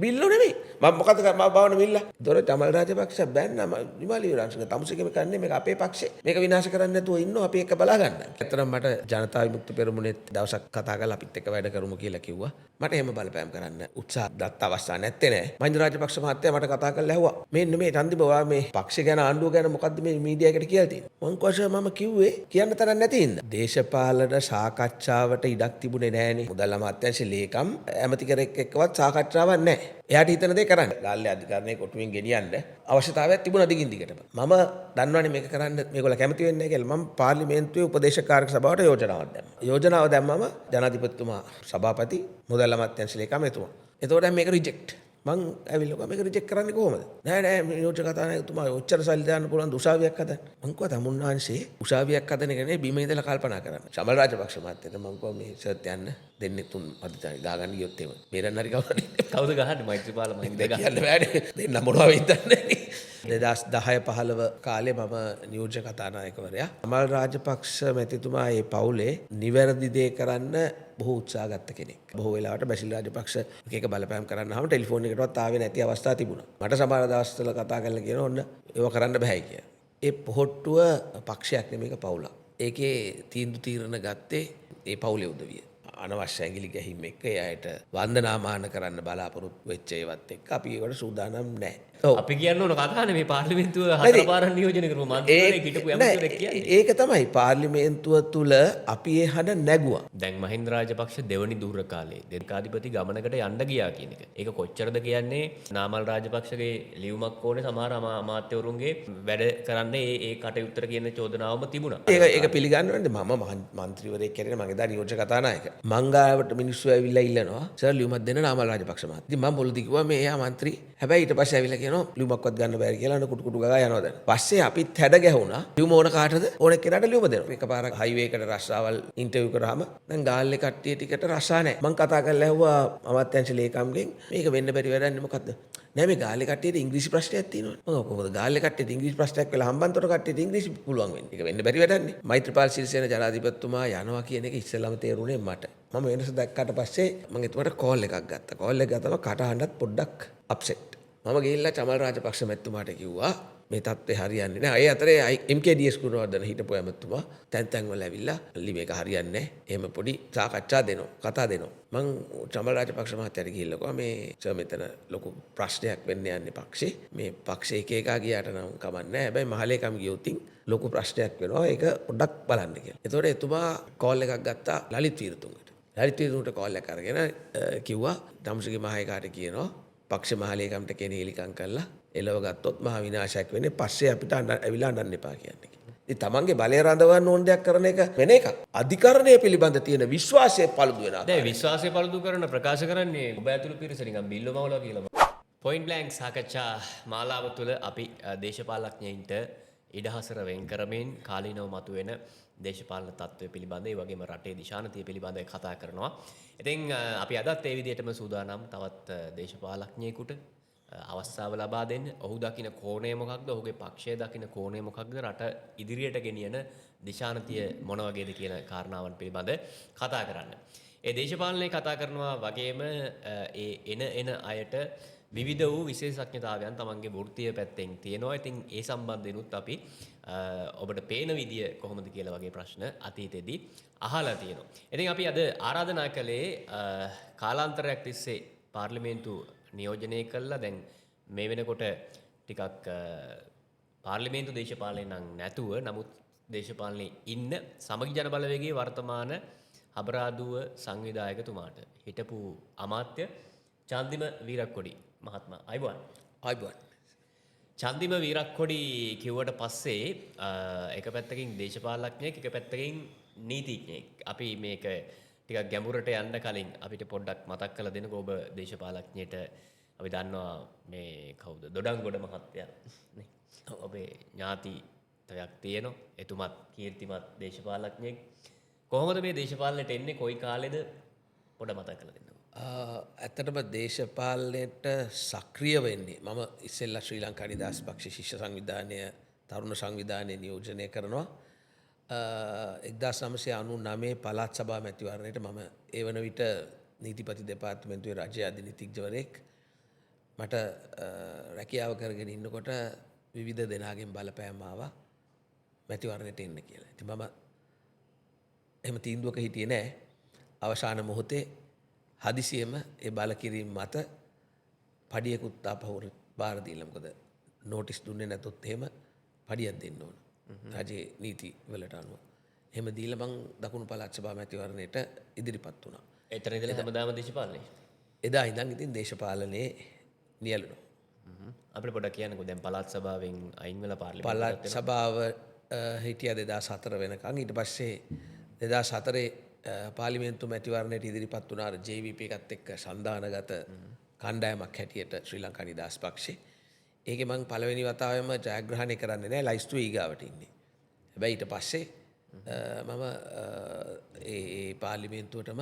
බිල්ලු නෙමෙයි. මම මොකද මම බවන බිල්ල. දොර චමල් රාජපක්ෂ බෑන්න විමල් විරාංශක තමුසේකම කන්නේ මේක අපේ පක්ෂේ. මේක විනාශ කරන්න නැතුව ඉන්නවා අපි එක බලා ගන්න. ඇත්තටම මට ජනතා විමුක්ති පෙරමුණෙත් දවසක් කතා කරලා අපිත් එක්ක වැඩ කරමු කියලා කිව්වා. මට එහෙම බලපෑම් කරන්න උත්සාහ දත්ත අවස්ථා නැත්තේ නෑ. මහින්ද රාජපක්ෂ මහත්තයා මට කතා කරලා ඇහුවා. මෙන්න මේ චන්දිබ ඔයා මේ පක්ෂ ගැන ආණ්ඩුව ගැන මොකද්ද මේ මීඩියා එකට කියලා තියෙන්නේ. මං කොහොමද මම කිව්වේ කියන්න තරක් නැති හින්දා. දේශපාලන සාකච්ඡාවට ඉඩක් තිබුණේ නෑනේ. මුදල් අමාත්‍යාංශ ලේකම් ඇමති කෙනෙක් එක්කවත් සාකච්ඡාවක් නෑ. එයාට හිතන දේ කරන්න. ගාල්ලේ අධිකරණයේ කොටුවෙන් ගෙනියන්න අවශ්‍යතාවයක් තිබුණා දිගින් දිගටම. මම දන්නවනේ මේක කරන්න මේගොල්ලෝ කැමති වෙන්නේ නැහැ කියලා. මම පාර්ලිමේන්තුවේ උපදේශක කාර්යක සභාවට යෝජනාවක් දැම්මා. යෝජනාව දැම්මම ජනාධිපතිතුමා සභාපති මුදල් අමාත්‍යාංශ ලේකම් එතුමා. එතකොට මේක රිජෙක්ට්. මං ඇවිල්ලා මේක රිජෙක්ට් කරන්නේ කොහොමද? නෑ මේ යෝජක කතානායකතුමා ඔච්චර සල්ලි දාන්න පුළුවන් උසාවියක් හදන්න. මං කිව්වා තමුන්නාංශේ උසාවියක් හදන එක නේ බිම ඉඳලා කල්පනා කරන්න. චමල් රාජපක්ෂ මහත්තයාට මං කිව්වා මේ සර්ට් යන්න දෙන්නේ තුන් අධිචාරි ගාගන්න ගියොත් එහෙම. මේරන් හරි කවුද? කවුද ගහන්නේ මෛත්‍රීපාල මහින්ද ගහන්න බෑනේ. දෙන්න මොනවා වෙයිදන්නේ. 2010-15 කාලේ මම නියෝජ්‍ය කතානායකවරයා. චමල් රාජපක්ෂ මැතිතුමා මේ පවුලේ නිවැරදි දේ කරන්න බොහෝ උත්සාහ ගත්ත කෙනෙක්. බොහෝ වෙලාවට බැසිල් රාජපක්ෂ එක බලපෑම් කරන්නාම ටෙලිෆෝන් එකකටවත් ආවේ නැති අවස්ථා තිබුණා. මට සමහර දවස්වල කතා කරලා කියනවා ඔන්න ඒව කරන්න බෑ කියලා. ඒ පොහොට්ටුව පක්ෂයක් නෙමෙයික පවුලක්. ඒකේ තීරණ ගත්තේ ඒ පවුලේ උදවිය. අනවශ්‍ය ඇඟිලි ගැහිම් එක්ක ඒ අයට වන්දනාමාන කරන්න බලාපොරොත්තු වෙච්ච ඒවත් එක්ක අපි ඒකට සූදානම් නැහැ. අපි කියන්න ඕන කතානේ මේ පාර්ලිමේන්තුව හතර පාරක් නියෝජනය කරපු මන්ත්‍රීවරයෙක් හිටපු ඇමතිවරයෙක් කියන්නේ. ඒක තමයි පාර්ලිමේන්තුව තුල අපි ඒ හඬ නැගුවා. දැන් මහින්ද රාජපක්ෂ දෙවනි දුර කාලේ දෙකාධිපති ගමනකට යන්න ගියා කියන එක. ඒක කොච්චරද කියන්නේ නාමල් රාජපක්ෂගේ ලියුමක් ඕනේ සමහර අමාත්‍යවරුන්ගේ වැඩ කරන්න ඒ කටයුත්තට කියන චෝදනාවම තිබුණා. ඒක පිළිගන්න ඕනේ මම මන්ත්‍රීවරයෙක් කියන්නේ මගේ දා නියෝජ්‍ය කතානායක. මංගාවට මිනිස්සු ඇවිල්ලා ඉල්ලනවා සර් ලියුමක් දෙන්න නාමල් රාජපක්ෂ මහත්තයා. ඉතින් මම මුලදී කිව්වා මේ එයා මන්ත්‍රී. හැබැයි ඊට පස්සේ ඇවිල්ලා ලියුමක්වත් ගන්න බැරි කියලා අන කුටු කුටු ගගා යනවා දැන්. පස්සේ අපිත් හැඩ ගැහුණා. ලියුම ඕන කාටද? ඕන කෙනාට ලියුම දෙනවා. එකපාරක් හයිවේ එකට රස්සාවල් ඉන්ටර්විව් කරාම දැන් ගාල්ලේ කට්ටිය ටිකට රස්සා නැහැ. මං කතා කරලා ඇහුවා අමාත්‍යාංශ ලේකම්ගෙන් මේක වෙන්න බැරි වැඩන්නේ මොකද්ද? නෑ මේ ගාල්ලේ කට්ටියට ඉංග්‍රීසි ප්‍රශ්නයක් තියෙනවා. මම කොහොමද ගාල්ලේ කට්ටියට ඉංග්‍රීසි ප්‍රශ්නයක් වෙලා හම්බන්තොට කට්ටියට ඉංග්‍රීසි පුළුවන් වෙන්නේ? ඒක වෙන්න බැරි වැඩන්නේ. මෛත්‍රීපාල සිරිසේන ජනාධිපතිතුමා යනවා කියන එක ඉස්සෙල්ලාම තේරුනේ මට. මම වෙනස දැක්කට පස්සේ මම එතුමාට කෝල් එකක් ගත්තා. කෝල් එක ගත්තම කටහඬත් පොඩ්ඩක් අප්සෙට්. මම ගිහිල්ලා චමල් රාජපක්ෂ මැතිතුමාට කිව්වා මේ තත්ත්වේ හරියන්නේ නැහැ. ඒ අතරේ MKDS ගුණවර්ධන හිටපු ඇමතිතුමා තැන් වල ඇවිල්ලා මේක හරියන්නේ නැහැ. එහෙම පොඩි සාකච්ඡා දෙනවා. කතා දෙනවා. මං චමල් රාජපක්ෂ මහත්තයාට ගිහිල්ලා කිව්වා මේ සර් මෙතන ලොකු ප්‍රශ්නයක් වෙන්න යන්නේ පක්ෂේ. මේ පක්ෂේ එක ගියාට නම් කමක් නැහැ. හැබැයි මහලේකම් ගියොත් ලොකු ප්‍රශ්නයක් වෙනවා. ඒක පොඩ්ඩක් බලන්න කියලා. එතකොට එතුමා කෝල් එකක් ගත්තා ලලිත් වීරතුංගට. ලලිත් වීරතුංගට කෝල් එකක් අරගෙන කිව්වා ධම්සගේ මහේකාට කියනවා පක්ෂ මහලේකම්ට කෙනෙහිලිකම් කරලා එලව ගත්තොත් මහ විනාශයක් වෙන්නේ. පස්සේ අපිට ඇවිල්ලා අඬන්න එපා කියන්නේ. ඉතින් තමන්ගේ බලය රඳවන්න ඕන දෙයක් කරන එක වෙන එකක්. අධිකරණය පිළිබඳ තියෙන විශ්වාසය පළුදු වෙනවා. දැන් විශ්වාසය පළුදු කරන ප්‍රකාශ කරන්නේ ඔබ ඇතුළු පිරිස නිකන් බිල්ලෝ මවලා කියලා. පොයින්ට් බ්ලැන්ක් සාකච්ඡා මාලාව තුළ අපි දේශපාලඥයින්ට ඉඩහසර වෙන් කරමින් කාලීනව මතුවෙන දේශපාලන තත්ත්වය පිළිබඳ ඒ වගේම රටේ දිශානතිය පිළිබඳව කතා කරනවා. ඉතින් අපි අදත් ඒ විදිහටම සූදානම් තවත් දේශපාලඥයෙකුට අවස්ථාව ලබා දෙන්න. ඔහු දකින කෝණය මොකක්ද? ඔහුගේ පක්ෂය දකින කෝණය මොකක්ද? රට ඉදිරියට ගෙනියන දිශානතිය මොන වගේද කියන කාරණාවන් පිළිබඳ කතා කරන්න. ඒ දේශපාලනයේ කතා කරනවා වගේම ඒ එන අයට විවිධ වූ විශේෂඥතාවයන් තමන්ගේ වෘත්තීය පැත්තෙන් තියෙනවා. ඉතින් ඒ සම්බන්ධෙනුත් අපි ඔබට පේන විදිය කොහොමද කියලා වගේ ප්‍රශ්න අතීතයේදී අහලා තියෙනවා. ඉතින් අපි අද ආරාධනා කළේ කාලාන්තරයක් තිස්සේ පාර්ලිමේන්තු නියෝජනය කළා. දැන් මේ වෙනකොට ටිකක් පාර්ලිමේන්තු දේශපාලනය නම් නැතුව නමුත් දේශපාලනයේ ඉන්න සමගි ජන බලවේගයේ වර්තමාන අබරාදුව සංවිධායකතුමාට හිටපු අමාත්‍ය චන්දිම වීරක්කොඩි මහත්මයා අයබෝන් චන්දිම වීරක්කොඩි කිව්වට පස්සේ එක පැත්තකින් දේශපාලඥයෙක් එක පැත්තකින් නීතිඥයෙක්. අපි මේක ටිකක් ගැඹුරට යන්න කලින් අපිට පොඩ්ඩක් මතක් කරලා දෙන්නකෝ. ඔබ දේශපාලඥයට අපි දන්නවා මේ කවුද දොඩංගොඩ මහත්තයා නේ. ඔබේ ඥාතිත්වයක් තියෙනවා. එතුමත් කීර්තිමත් දේශපාලඥයෙක්. කොහොමද මේ දේශපාලනයට එන්නේ? කොයි කාලෙද? පොඩ මතක් කරලා දෙන්න. ඇත්තටම දේශපාලනයට සක්‍රිය වෙන්නේ මම ඉස්සෙල්ලා ශ්‍රී ලංකා නිදහස් පක්ෂ ශිෂ්‍ය සංවිධානය තරුණ සංවිධානය නියෝජනය කරනවා. 1999 පළාත් සභා මැතිවරණයට මම ඒ වන විට නීතිපති දෙපාර්තමේන්තුවේ රජයේ අධිනීතිඥවරයෙක් මට රැකියාව කරගෙන ඉන්නකොට විවිධ දෙනාගෙන් බලපෑම් ආවා මැතිවරණයට එන්න කියලා. ඉතින් මම එහෙම තීන්දුවක හිටියේ නෑ. අවසාන මොහොතේ හදිසියෙම ඒ බලකිරීම මත පඩියකුත් ආපහු බාර දීලා. මොකද නෝටිස් දුන්නේ නැතොත් එහෙම පඩියක් දෙන්න ඕන. රජයේ නීති වලට අනුව. එහෙම දීලා මං දකුණු පළාත් සභා මැතිවරණයට ඉදිරිපත් වුණා. එතන ඉඳලා හැමදාම දේශපාලනේ. එදා ඉඳන් ඉතින් දේශපාලනයේ නියැලුණා. අපිට පොඩ්ඩක් කියන්නකෝ දැන් පළාත් සභාවෙන් අයින් වෙලා පළාත් සභාව හිටියා 2004 වෙනකන්. ඊට පස්සේ 2004 පාර්ලිමේන්තු මැතිවරණයට ඉදිරිපත් වුණා අර JVP එකත් එක්ක සන්දානගත කණ්ඩායමක් හැටියට ශ්‍රී ලංකා නිදහස් පක්ෂේ. ඒකේ මං පළවෙනි වතාවෙම ජයග්‍රහණය කරන්නේ නැහැ. ලයිස්තු ඊගාවට ඉන්නේ. හැබැයි ඊට පස්සේ මම ඒ පාර්ලිමේන්තුවටම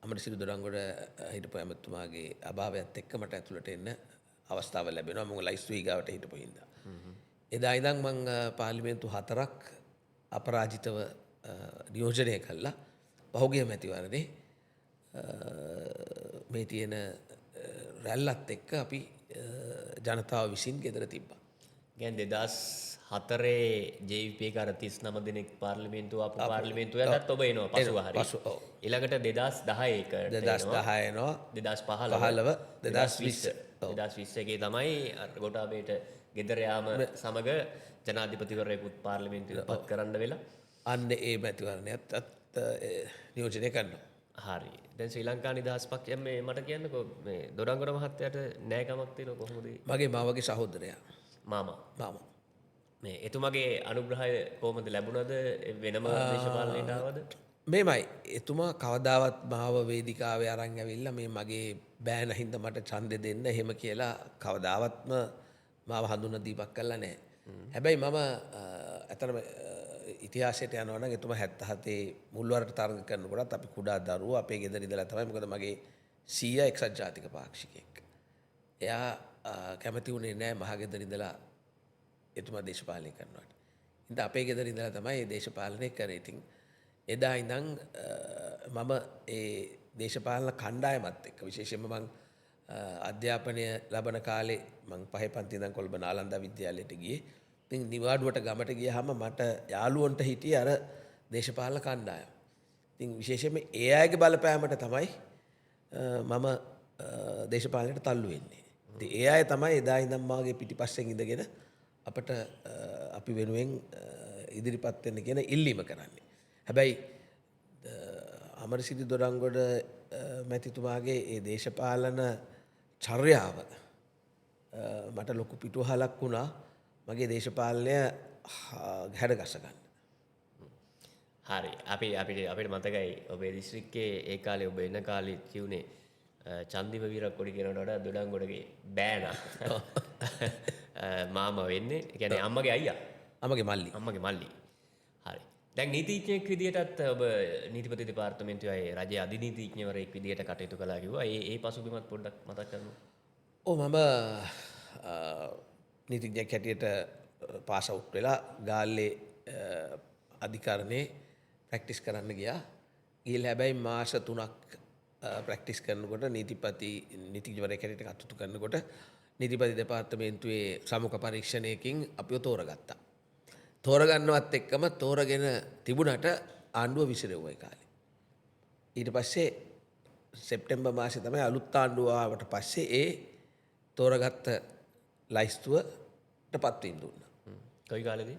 අමරසිරි දොඩංගොඩ හිටපු ඇමතුමාගේ අභාවයත් එක්ක මට ඇතුළට එන්න අවස්ථාව ලැබෙනවා. මම ලයිස්තු ඊගාවට හිටපු හින්දා. එදා ඉඳන් මං පාර්ලිමේන්තු 4ක් අපරාජිතව නියෝජනය කළා. පහුගිය මැතිවරණේ මේ තියෙන රැල්ලත් එක්ක අපි ජනතාව විසින් ගෙදර තිබ්බා. කියන්නේ 2004 JVP එක අර 39 දෙනෙක් පාර්ලිමේන්තුව ආපු පාර්ලිමේන්තුවටත් ඔබ එනවා පසුව හරි. ඊළඟට 2010 එක 2010 එනවා 2015 2020 එකේ තමයි අර ගොටාබේට ගෙදර යාම සමග ජනාධිපතිවරයෙකුත් පාර්ලිමේන්තුවට පත් කරන්න වෙලා අන්න ඒ මැතිවරණයත් නියෝජනය කරනවා. හරි. දැන් ශ්‍රී ලංකා නිදහස් පක්ෂය මේ මට කියන්නකෝ මේ දොඩංගොඩ මහත්තයාට නෑකමක් තියෙනව කොහොමද? මගේ මාවගේ සහෝදරයා. මාමා. මේ එතුමගේ අනුග්‍රහය කොහොමද ලැබුණද? වෙනම දේශපාලනයට ආවද? මේමයි. එතුමා කවදාවත් මාව වේදිකාවේ අරන් ඇවිල්ලා මේ මගේ බෑන හින්දා මට ඡන්දෙ දෙන්න එහෙම කියලා කවදාවත්ම මාව හඳුන්වලා දීපක් කළා නෑ. හැබැයි මම අතරම ඉතිහාසයට යනවා නම් එතුමා 77 මුල්වරට තරඟ කරනකොටත් අපි කුඩා දරුවෝ අපේ ගෙදර ඉඳලා තමයි. මොකද මගේ සීයා එක්සත් ජාතික පාක්ෂිකයෙක්. එයා කැමති වුණේ නැහැ මහගෙදර ඉඳලා එතුමා දේශපාලනය කරනවට. ඉතින් අපේ ගෙදර ඉඳලා තමයි දේශපාලනය කරේ. ඉතින් එදා ඉඳන් මම ඒ දේශපාලන කණ්ඩායමත් එක්ක විශේෂයෙන්ම මම අධ්‍යාපනය ලබන කාලේ මම පහේ පන්ති ඉඳන් කොළඹ නාලන්දා විද්‍යාලයට ගියේ. ඉතින් නිවාඩුවට ගමට ගියාම මට යාළුවන්ට හිටියේ අර දේශපාලන කණ්ඩායම. ඉතින් විශේෂයෙන්ම ඒ අයගේ බලපෑමට තමයි මම දේශපාලනයට තල්ලු වෙන්නේ. ඉතින් ඒ අය තමයි එදා ඉඳන් මාගේ පිටිපස්සෙන් ඉඳගෙන අපට අපි වෙනුවෙන් ඉදිරිපත් වෙන්න කියන ඉල්ලීම කරන්නේ. හැබැයි අමරසිරි දොඩංගොඩ මැතිතුමාගේ ඒ දේශපාලන චර්යාව මට ලොකු පිටුවහලක් වුණා මගේ දේශපාලනය හැඩගස්ස ගන්න. හරි. අපිට මතකයි ඔබේ දිස්ත්‍රික්කයේ ඒ කාලේ ඔබ එන කාලේ කියුනේ චන්දිම වීරක්කොඩි කියනකට වඩා දොඩංගොඩගේ බෑනා මාමා වෙන්නේ. ඒ කියන්නේ අම්මගේ අයියා. අම්මගේ මල්ලි. හරි. දැන් නීතිඥයෙක් විදියටත් ඔබ නීතිපති දෙපාර්තමේන්තුවේ රජයේ අධිනීතිඥවරයෙක් විදියට කටයුතු කළා කිව්වා. ඒ පසුබිමත් පොඩ්ඩක් මතක් කරමු. ඔව් මම නීතිඥයෙක් හැටියට පාස් අවුට් වෙලා ගාල්ලේ අධිකරණේ ප්‍රැක්ටිස් කරන්න ගියා. ගිහලා හැබැයි මාස 3ක් ප්‍රැක්ටිස් කරනකොට නීතිඥවරයෙක් හැටියට කටයුතු කරනකොට නීතිපති දෙපාර්තමේන්තුවේ සමුඛ පරීක්ෂණයකින් අපිව තෝරගත්තා. තෝරගන්නවත් එක්කම තෝරගෙන තිබුණට ආණ්ඩුව විසිරෙව්වා ඒ කාලේ. ඊට පස්සේ සෙප්තැම්බර් මාසේ තමයි අලුත් ආණ්ඩුව ආවට පස්සේ ඒ තෝරගත්ත ලයිස්තුවට පත්වීම දුන්නා. කොයි කාලෙද?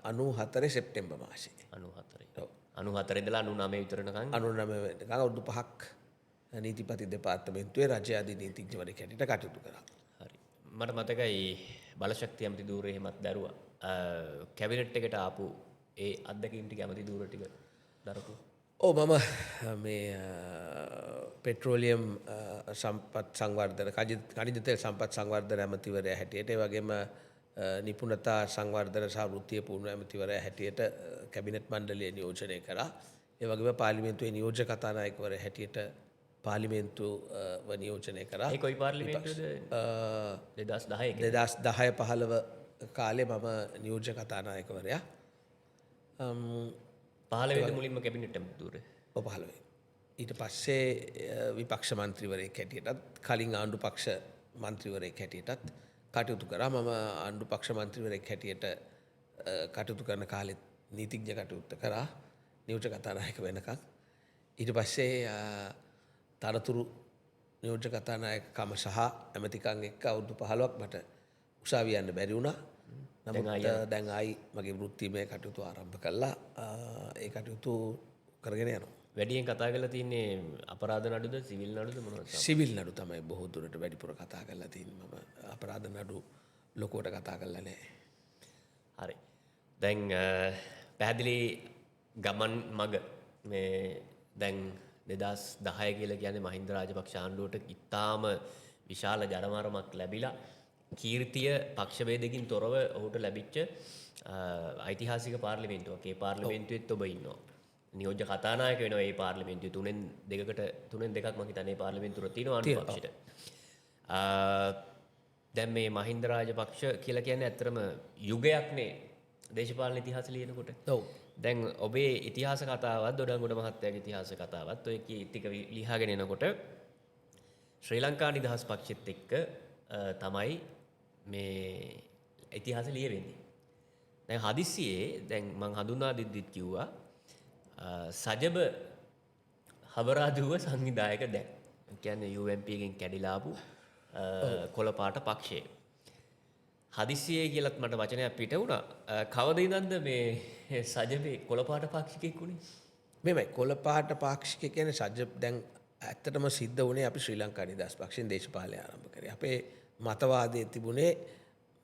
94 සෙප්තැම්බර් මාසේ. 94. ඔව්. 94 ඉඳලා 99 විතර වෙනකන් 99 වෙනකන් අවුරුදු 5ක් නීතිපති දෙපාර්තමේන්තුවේ රජය අධිනීතිඥවරයෙක් හැටියට කටයුතු කරා. හරි. මට මතකයි බලශක්තිය ඇමති ධූරය එහෙමත් දරුවා. කැබිනට් එකට ආපු ඒ අත්දැකීම් ටික ඇමති ධූර ටික දරපු. ඔව් මම මේ පෙට්‍රෝලියම් සම්පත් සංවර්ධන ಖನಿಜ තෙල් සම්පත් සංවර්ධන ඇමතිවරයා හැටියට ඒ වගේම නිපුණතා සංවර්ධන සහ වෘත්තීය පුහුණුව ඇමතිවරයා හැටියට කැබිනට් මණ්ඩලය නියෝජනය කරා. ඒ වගේම පාර්ලිමේන්තුවේ නියෝජ්‍ය කතානායකවරයා හැටියට පාර්ලිමේන්තුව නියෝජනය කරා. ඒ කොයි පාර්ලිමේන්තුවද? 2010 2010-15 කාලේ මම නියෝජ්‍ය කතානායකවරයා. 15 වෙනි මුලින්ම කැබිනට් ඇමතිවරයා. ඔව් 15. ඊට පස්සේ විපක්ෂ මන්ත්‍රීවරයෙක් හැටියටත් කලින් ආණ්ඩු පක්ෂ මන්ත්‍රීවරයෙක් හැටියටත් කටයුතු කරා. මම ආණ්ඩු පක්ෂ මන්ත්‍රීවරයෙක් හැටියට කටයුතු කරන කාලෙත් නීතිඥ කටයුත්ත කරා නියෝජ්‍ය කතානායක වෙනකම්. ඊට පස්සේ තනතුරු නියෝජ්‍ය කතානායකකම සහ ඇමතිකම් එක්ක අවුරුදු 15ක් මට උසාවිය යන්න බැරි වුණා. නමුත් දැන් ආයි මගේ වෘත්තිමය කටයුතු ආරම්භ කළා. ඒ කටයුතු කරගෙන යනවා. වැඩියෙන් කතා කරලා තියන්නේ අපරාධ නඩුද සිවිල් නඩුද මොනවද? සිවිල් නඩු තමයි බොහෝ දුරට වැඩිපුර කතා කරලා තියෙන්නේ. මම අපරාධ නඩු ලොකුවට කතා කරලා නැහැ. හරි. දැන් පැහැදිලි ගමන් මග මේ දැන් 2010 කියලා කියන්නේ මහින්ද රාජපක්ෂ ආණ්ඩුවට ඉතාම විශාල ජනමාරමක් ලැබිලා කීර්තිය පක්ෂ ભેදකින් තොරව ඔහුට ලැබිච්ච ඓතිහාසික පාර්ලිමේන්තුවක්. ඒ පාර්ලිමේන්තුවෙත් ඔබ ඉන්නවා. නියෝජ්‍ය කතානායක වෙනවා මේ පාර්ලිමේන්තුවේ. තුනෙන් දෙකක් මම හිතන්නේ පාර්ලිමේන්තුව තියෙනවා ආණ්ඩු පක්ෂයට. දැන් මේ මහින්ද රාජපක්ෂ කියලා කියන්නේ ඇත්තටම යුගයක්නේ දේශපාලන ඉතිහාසය ලියනකොට. ඔව්. දැන් ඔබේ ඉතිහාස කතාවත් දොඩංගොඩ මහත්තයාගේ ඉතිහාස කතාවත් ඔය ටික ලියාගෙන එනකොට ශ්‍රී ලංකා නිදහස් පක්ෂෙත් එක්ක තමයි මේ ඉතිහාස ලියවෙන්නේ. දැන් හදිස්සියේ දැන් මං හඳුනා දෙද්දිත් කිව්වා සජබ හබරාදුව සංවිධායක දැන්. ඒ කියන්නේ UMP එකෙන් කැඩිලා ආපු කොළපාට පක්ෂය. හදිස්සියේ කියලත් මට වචනයක් පිට වුණා. කවද ඉඳන්ද මේ සජබේ කොළපාට පාක්ෂිකයෙක් වුණේ? මෙමය කොළපාට පාක්ෂික කියන්නේ සජබ් දැන් ඇත්තටම සිද්ධ වුණේ අපි ශ්‍රී ලංකා නිදහස් පක්ෂයෙන් දේශපාලනය ආරම්භ කරේ. අපේ මතවාදයේ තිබුණේ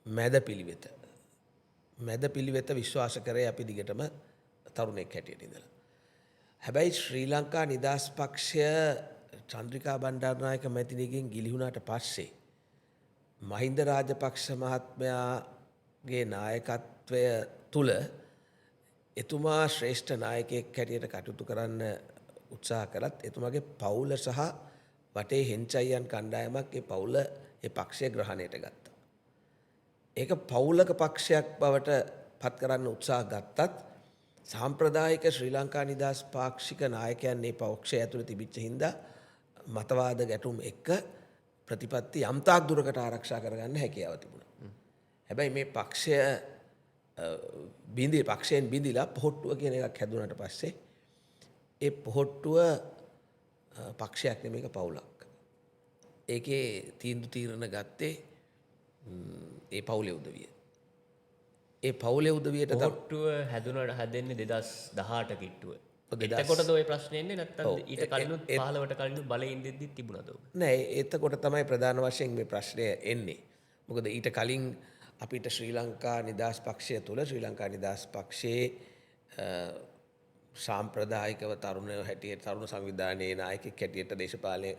මැද පිළිවෙත. මැද පිළිවෙත විශ්වාස කරේ අපි දිගටම තරුණෙක් හැටියට ඉඳලා. හැබැයි ශ්‍රී ලංකා නිදහස් පක්ෂය චන්ද්‍රිකා බණ්ඩාරනායක මැතිණියගෙන් ගිලිහුණාට පස්සේ මහින්ද රාජපක්ෂ මහත්මයාගේ නායකත්වය තුල එතුමා ශ්‍රේෂ්ඨ නායකයෙක් හැටියට කටයුතු කරන්න උත්සාහ කළත් එතුමාගේ පවුල සහ වටේ හෙන්චයියන් කණ්ඩායමක් ඒ පවුල ඒ පක්ෂය ග්‍රහණයට ගත්තා. ඒක පවුලක පක්ෂයක් බවට පත් කරන්න උත්සාහ ගත්තත් සාම්ප්‍රදායික ශ්‍රී ලංකා නිදහස් පාක්ෂික 나යකයන් මේ පක්ෂය ඇතුළේ තිබිච්ච හින්දා මතවාද ගැටුම් එක්ක ප්‍රතිපත්ති යම්තාක් දුරකට ආරක්ෂා කරගන්න හැකියාව තිබුණා. හැබැයි මේ පක්ෂය පක්ෂයෙන් බිඳිලා පොහොට්ටුව කියන එකක් හැදුනට පස්සේ ඒ පොහොට්ටුව පක්ෂයක් නෙමෙයි පවුලක්. ඒකේ තීරණ ගත්තේ ඒ පවුලේ උදවිය. ඒ පවුලේ උදවියට පොහොට්ටුව හැදෙන්නේ 2018 කිට්ටුව. එතකොටද ওই ප්‍රශ්නේ එන්නේ නැත්නම් ඊට කලිනුත් 15ට කලිනුත් බලේ ඉඳිද්දි තිබුණාද ඔබ? නෑ එතකොට තමයි ප්‍රධාන වශයෙන් මේ ප්‍රශ්නය එන්නේ. මොකද ඊට කලින් අපිට ශ්‍රී ලංකා නිදහස් පක්ෂය තුළ ශ්‍රී ලංකා නිදහස් පක්ෂයේ සාම්ප්‍රදායිකව තරුණයෝ හැටියට තරුණ සංවිධානයේ නායකයෙක් හැටියට දේශපාලනය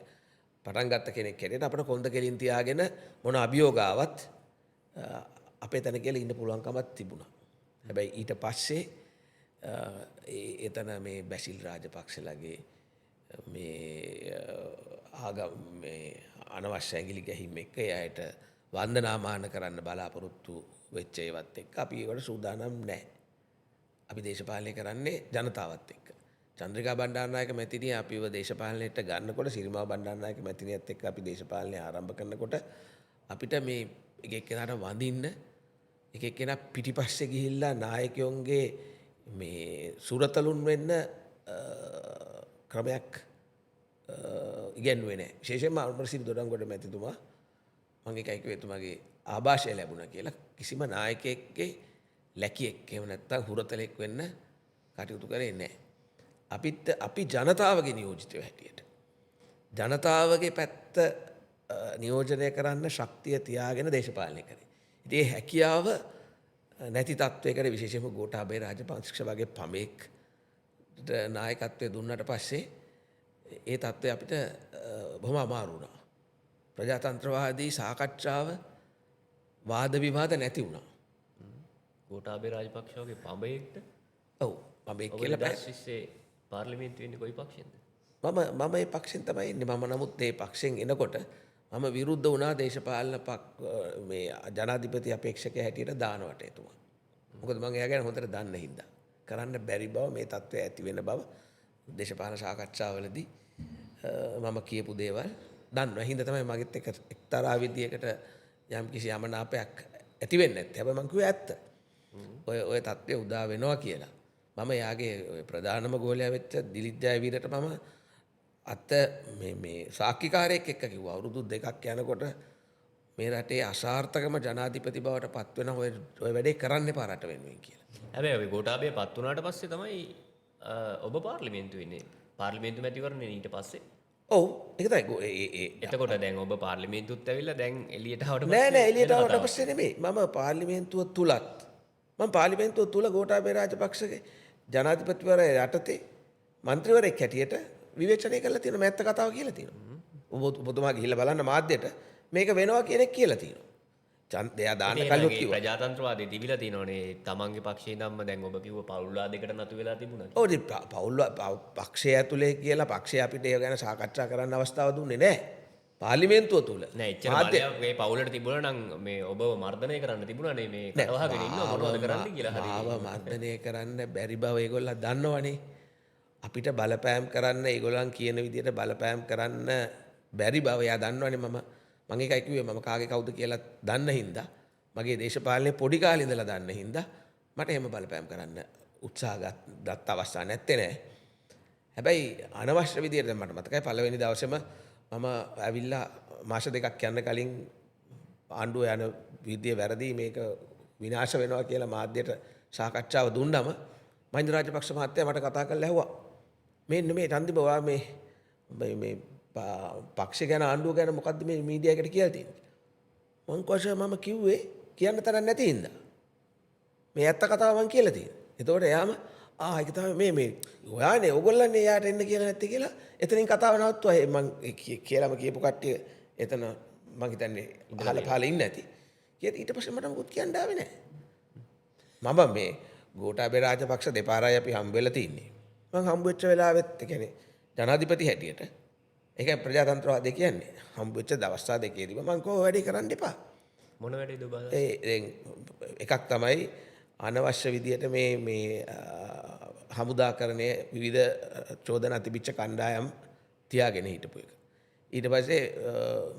පටන් ගත්ත කෙනෙක් හැටියට අපිට කොන්ද කෙලින් තියාගෙන මොන අභියෝග ආවත් අපේ තැන කියලා ඉන්න පුළුවන්කමක් තිබුණා. හැබැයි ඊට පස්සේ එතන මේ බැසිල් රාජපක්ෂලගේ මේ ආගම් මේ අනවශ්‍ය ඇඟිලි ගැහිම් එක්ක එයාට වන්දනාමාන කරන්න බලාපොරොත්තු වෙච්ච ඒවත් එක්ක අපි ඒවට සූදානම් නැහැ. අපි දේශපාලනය කරන්නේ ජනතාවත් එක්ක. චන්ද්‍රිකා බණ්ඩාරනායක මැතිණිය අපිව දේශපාලනයට ගන්නකොට සිරිමාව බණ්ඩාරනායක මැතිණියත් එක්ක අපි දේශපාලනය ආරම්භ කරනකොට අපිට මේ එක එක්කෙනාට වඳින්න එක එක්කෙනා පිටිපස්සේ ගිහිල්ලා නායකයන්ගේ මේ සුරතලුන් වෙන්න ක්‍රමයක් ඉගෙනුවේ නැහැ. විශේෂයෙන්ම අමරසිරි දොඩංගොඩ මැතිතුමා මම එකයි කිව්වේ එතුමාගේ ආభాෂය ලැබුණා කියලා කිසිම නායකයෙක්ගේ ලැකියෙක් එහෙම නැත්නම් හුරතලෙක් වෙන්න කටයුතු කරේ නැහැ. අපි ජනතාවගේ නියෝජිතයෝ හැටියට ජනතාවගේ පැත්ත නියෝජනය කරන්න ශක්තිය තියාගෙන දේශපාලනය කරේ. ඉතින් ඒ හැකියාව නැති තත්වයකට විශේෂයෙන්ම ගෝඨාභය රාජපක්ෂ වගේ පමේක් නායකත්වය දුන්නට පස්සේ ඒ තත්ත්වය අපිට බොහොම අමාරු වුණා. ප්‍රජාතන්ත්‍රවාදී සාකච්ඡාව වාද විවාද නැති වුණා. ගෝඨාභය රාජපක්ෂ වගේ පඹයෙක්ට ඔව් පඹයෙක් කියලා පස්සේ පාර්ලිමේන්තුවේ ඉන්නේ කොයි පක්ෂෙන්ද? මම මේ පක්ෂෙන් තමයි ඉන්නේ. මම නමුත් මේ පක්ෂෙන් එනකොට මම විරුද්ධ වුණා දේශපාලන මේ ජනාධිපති අපේක්ෂකයා හැටියට දානවට එතුමා. මොකද මම එයා ගැන හොඳට දන්න හින්දා. කරන්න බැරි බව මේ තත්ත්වය ඇති වෙන බව දේශපාලන සාකච්ඡාවලදී මම කියපු දේවල් දන්නවා. හින්දා තමයි මගෙත් එක එක්තරා විදියකට යම් කිසි යමනාපයක් ඇති වෙන්නේ නැත්තේ. හැබැයි මං කිව්වේ ඇත්ත. ඔය තත්ත්වය උදා වෙනවා කියලා. මම යාගේ ඔය ප්‍රධානම ගෝලයා වෙච්ච දිලිත් ජයවීරට මම මේ සාක්කිකාරයෙක් එක්ක කිව්වා අවුරුදු 2ක් යනකොට මේ රටේ අසාර්ථකම ජනාධිපති බවට පත් වෙන ඔය වැඩේ කරන්න එපා රට වෙනුවෙන් කියලා. හැබැයි ඔය ගෝඨාභය පත් වුණාට පස්සේ තමයි ඔබ පාර්ලිමේන්තුවේ ඉන්නේ. පාර්ලිමේන්තු මැතිවරණේ ඊට පස්සේ. ඔව් ඒක තමයි. එතකොට දැන් ඔබ පාර්ලිමේන්තුවත් ඇවිල්ලා දැන් එළියට ආවට නෑ එළියට ආවට පස්සේ නෙමෙයි. මම පාර්ලිමේන්තුව තුල ගෝඨාභය රාජපක්ෂගේ ජනාධිපතිවරයා යටතේ മന്ത്രിවරයෙක් හැටියට විවේචනය කරලා තියෙන මෑත්ත කතාව කියලා තියෙනවා. ඔබතුමා ගිහිල්ලා බලන්න මාධ්‍යයට මේක වෙනවා කියන එක කියලා තියෙනවා. ඡන්දය දාන්න කලින් කිව්වා. ප්‍රජාතන්ත්‍රවාදී තිබිලා තියෙනවනේ තමන්ගේ පක්ෂේ ඉඳන්ම දැන් ඔබ කිව්ව පවුල්වාදයකට නතු වෙලා තිබුණා. ඔව් පක්ෂය ඇතුලේ කියලා පක්ෂය අපිට ඒ ගැන සාකච්ඡා කරන්න අවස්ථාව දුන්නේ නැහැ. පාර්ලිමේන්තුව තුල. නෑ එච්චර බලයක් මේ පවුලට තිබුණා නම් මේ ඔබව මර්ධනය කරන්න තිබුණානේ මේ කටවහගෙන ඉන්නවා මොනවද කරන්න කියලා හරි. ආව මර්ධනය කරන්න බැරි බව ඒගොල්ලෝ දන්නවනේ. අපිට බලපෑම් කරන්න ඒගොල්ලන් කියන විදිහට බලපෑම් කරන්න බැරි බව එයා දන්නවනේ. මම ඒකයි කිව්වේ මම කාගේ කවුද කියලා දන්න හින්දා මගේ දේශපාලනේ පොඩි කාලේ ඉඳලා දන්න හින්දා මට එහෙම බලපෑම් කරන්න උත්සාහ ගත්ත අවස්ථා නැත්තේ නෑ. හැබැයි අනවශ්‍ය විදියට දැන් මට මතකයි පළවෙනි දවසේම මම ඇවිල්ලා මාස 2ක් යන්න කලින් ආණ්ඩුව යන විදිය වැරදි මේක විනාශ වෙනවා කියලා මාධ්‍යයට සාකච්ඡාව දුන්නම මහින්ද රාජපක්ෂ මහත්තයා මට කතා කරලා ඇහුවා මෙන්න මේ චන්දිම ඔයා මේ පක්ෂ ගැන ආණ්ඩුව ගැන මොකද්ද මේ මීඩියා එකට කියලා තියෙන්නේ. මං කොහොමද මම කිව්වේ කියන්න තරක් නැති හින්දා. මේ ඇත්ත කතාව මං කියලා තියෙන්නේ. එතකොට එයාම ඒක තමයි මේ ඔයානේ ඕගොල්ලන්නේ යාට එන්න කියලා නැත්තේ කියලා එතනින් කතාව නවත්තුවා. මං කියලාම කියපු කට්ටිය එතන මං හිතන්නේ ඉඳලා පහල ඉන්නේ නැති. ඊට පස්සේ මට මොකුත් කියන්න ආවේ නැහැ. මම මේ ගෝඨාභය රාජපක්ෂ දෙපාරයි අපි හම්බ වෙලා තින්නේ. මං හම්බ වෙච්ච වෙලාවෙත් ඒ කියන්නේ ජනාධිපති හැටියට ඒකයි ප්‍රජාතන්ත්‍රවාදය කියන්නේ. හම්බ වෙච්ච දවස් දෙකේදීම මං කෝ වැඩේ කරන්න එපා. මොන වැඩේද ඔබ? එකක් තමයි අනවශ්‍ය විදියට මේ හමුදාකරණය විවිධ චෝදනා තිබිච්ච කණ්ඩායම් තියාගෙන හිටපු එක. ඊට පස්සේ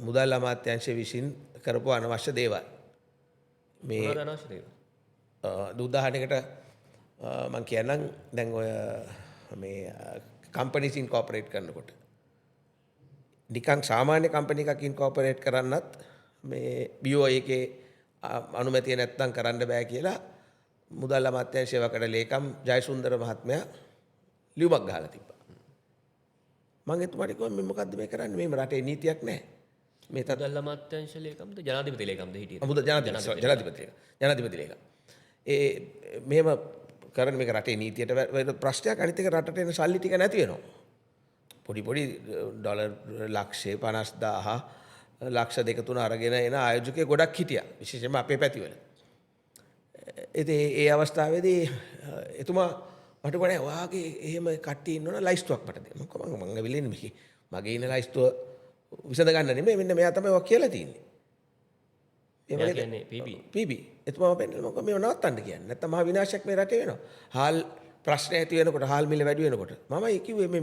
මුදල් අමාත්‍යාංශය විසින් කරපු අනවශ්‍ය දේවල්. මේ අනවශ්‍ය දේවල්. උදාහරණයකට මම කියන්නම් දැන් ඔය මේ කම්පනීස් ඉන්කෝපරේට් කරනකොට නිකන් සාමාන්‍ය කම්පැනි එකක් ඉන්කෝපරේට් කරන්නත් මේ BOI එකේ අනුමැතිය නැත්තම් කරන්න බෑ කියලා මුදල් අමාත්‍යාංශ සේවකඩ ලේකම් ජයසුන්දර මහත්මයා ලියුමක් ගහලා තිබ්බා. මම එතුමාට කිව්වා මේ මොකද්ද මේ කරන්නේ? මේ රටේ නීතියක් නැහැ. මේ මුදල් අමාත්‍යාංශ ලේකම්ද ජනාධිපති ලේකම්ද හිටියේ? මුදල් ජනාධිපති ලේකම්. මෙහෙම කරන්නේ මේක රටේ නීතියට ප්‍රශ්නයක්. අනිත් එක රටට එන සල්ලි ටික නැති වෙනවා. පොඩි ඩොලර් ලක්ෂය 50,000 ලක්ෂ 2-3 අරගෙන එන ආයෝජකයෝ ගොඩක් හිටියා. විශේෂයෙන්ම අපේ පැතිවල. ඉතින් ඒ අවස්ථාවේදී එතුමා මට කිව්වා ඔයාගේ එහෙම කට්ටිය ඉන්නවනේ ලයිස්තුවක් මට දෙන්න. මම ඇවිල්ලා ඉන්නේ මේකේ. මගේ ඉන්න ලයිස්තුව විසඳ ගන්න නෙමෙයි මෙන්න මෙයා තමයි ඔයා කියලා තියෙන්නේ. ඒ කියන්නේ PB. එතුමාම පෙන්නලා මොකද මේව නවත්තන්න කියන්නේ. නැත්තම් මහා විනාශයක් මේ රටේ වෙනවා. හාල් ප්‍රශ්න ඇති වෙනකොට හාල් මිල වැඩි වෙනකොට මම කිව්වේ මේ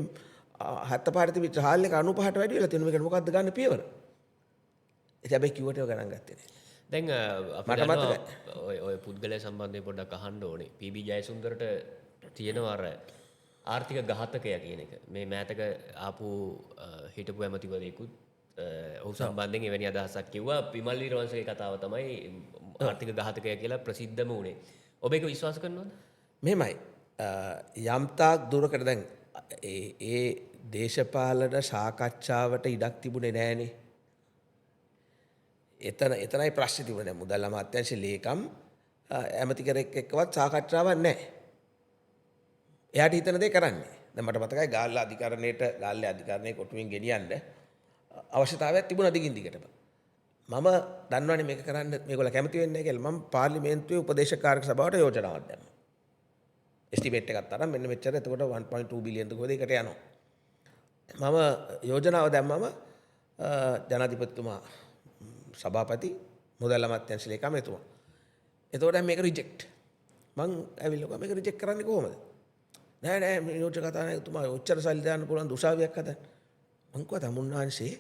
70 තිබිච්ච හාල් එක 95ට වැඩි වෙලා තියෙනවා. මේකට මොකද්ද ගන්න පියවර? ඒක හැබැයි කිව්වට ඒව ගණන් ගත්තේ නෑ. දැන් අපිට ඔය පුද්ගලයා සම්බන්ධයෙන් පොඩ්ඩක් අහන්න ඕනේ. PB ජයසුන්දරට තියෙනවා අර ආර්ථික ඝාතකය කියන එක. මේ මෑතක ආපු හිටපු ඇමතිවරයෙකුත් ඔහු සම්බන්ධයෙන් එවැනි අදහසක් කිව්වා. විමල් වීරවංශගේ කතාව තමයි ආර්ථික ඝාතකය කියලා ප්‍රසිද්ධම වුණේ. ඔබ ඒක විශ්වාස කරනවද? මෙහෙමයි. යම්තාක් දුරකට දැන් ඒ දේශපාලන සාකච්ඡාවට ඉඩක් තිබුණේ නෑනේ. එතනයි ප්‍රශ්නේ තිබුණේ. මුදල් අමාත්‍යාංශ ලේකම් ඇමති කෙනෙක් එක්කවත් සාකච්ඡාවක් නැහැ. එයාට හිතන දේ කරන්නේ. දැන් මට මතකයි ගාල්ල අධිකරණයේ කොටුවෙන් ගෙනියන්න අවශ්‍යතාවයක් තිබුණා දිගින් දිගටම. මම දන්නවනේ මේක කරන්න මේගොල්ලෝ කැමති වෙන්නේ නැහැ කියලා. මම පාර්ලිමේන්තුවේ උපදේශක කාර්ය සභාවට යෝජනාවක් දැම්මා. එස්ටිමේට් එකක් තරම් මෙන්න මෙච්චර එතකොට 1.2 බිලියන් ද කොහෙද ඒකට යනවා. මම යෝජනාව දැම්මම ජනාධිපතිතුමා සභාපති මුදල් අමාත්‍යාංශ ලේකම් එතුමා. එතකොට මේක රිජෙක්ට්. මං ඇවිල්ලා මේක රිජෙක්ට් කරන්නේ කොහොමද? නෑ මේ යෝජක කතා නෑ එතුමා ඔච්චර සල්ලි දාන්න පුළුවන් දුසාවියක් හදන්න. මං කිව්වා තමුන්නාංශේ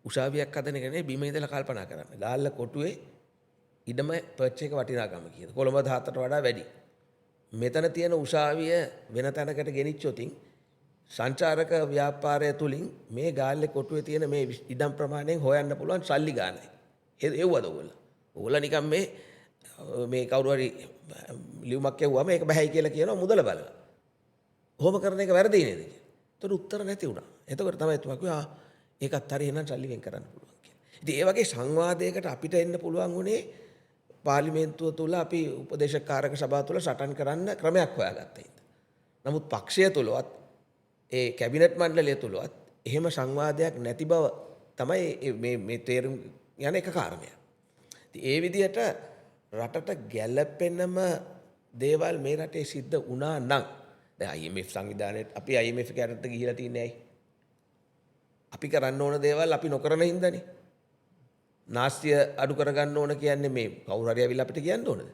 උසාවියක් හදන එක නෙවෙයි බිම ඉඳලා කල්පනා කරන්න. ගාල්ල කොටුවේ ඉඩම පර්ච් එක වටිනාකම කියන. කොළඹ 17ට වඩා වැඩි. මෙතන තියෙන උසාවිය වෙන තැනකට ගෙනිච්චොතින් සංචාරක ව්‍යාපාරය තුලින් මේ ගාල්ලේ කොටුවේ තියෙන මේ ඉඩම් ප්‍රමාණයෙන් හොයන්න පුළුවන් සල්ලි ගානයි. ඒවද ඔයගොල්ලෝ. ඔයගොල්ලෝ නිකන් මේ කවුරු හරි ලියුමක් කියවුවම ඒක බෑයි කියලා කියනවා මුදල බලලා. කොහොම කරන එක වැරදි නේද කියලා. ඒතර උත්තර නැති වුණා. එතකොට තමයි තුමා කිව්වා ඒකත් හරි එහෙනම් සල්ලි වෙන් කරන්න පුළුවන් කියලා. ඉතින් ඒ වගේ සංවාදයකට අපිට එන්න පුළුවන් උනේ පාර්ලිමේන්තුව තුල අපි උපදේශක කාරක සභාව තුල සටන් කරන්න ක්‍රමයක් හොයාගත්තා ඉතින්. නමුත් පක්ෂය තුලවත් ඒ කැබිනට් මණ්ඩලය තුලවත් එහෙම සංවාදයක් නැති බව තමයි මේ තේරුම් යන එක කාරණය. ඉතින් ඒ විදිහට රටට ගැළපෙනම දේවල් මේ රටේ සිද්ධ වුණා නම් දැන් IMF සංවිධානයේ අපි IMF කැරට ගිහිලා තින්නේ ඇයි? අපි කරන්න ඕන දේවල් අපි නොකරන හින්දානේ. නාස්තිය අඩු කරගන්න ඕන කියන්නේ මේ කවුරු හරි ඇවිල්ලා අපිට කියන්න ඕනද?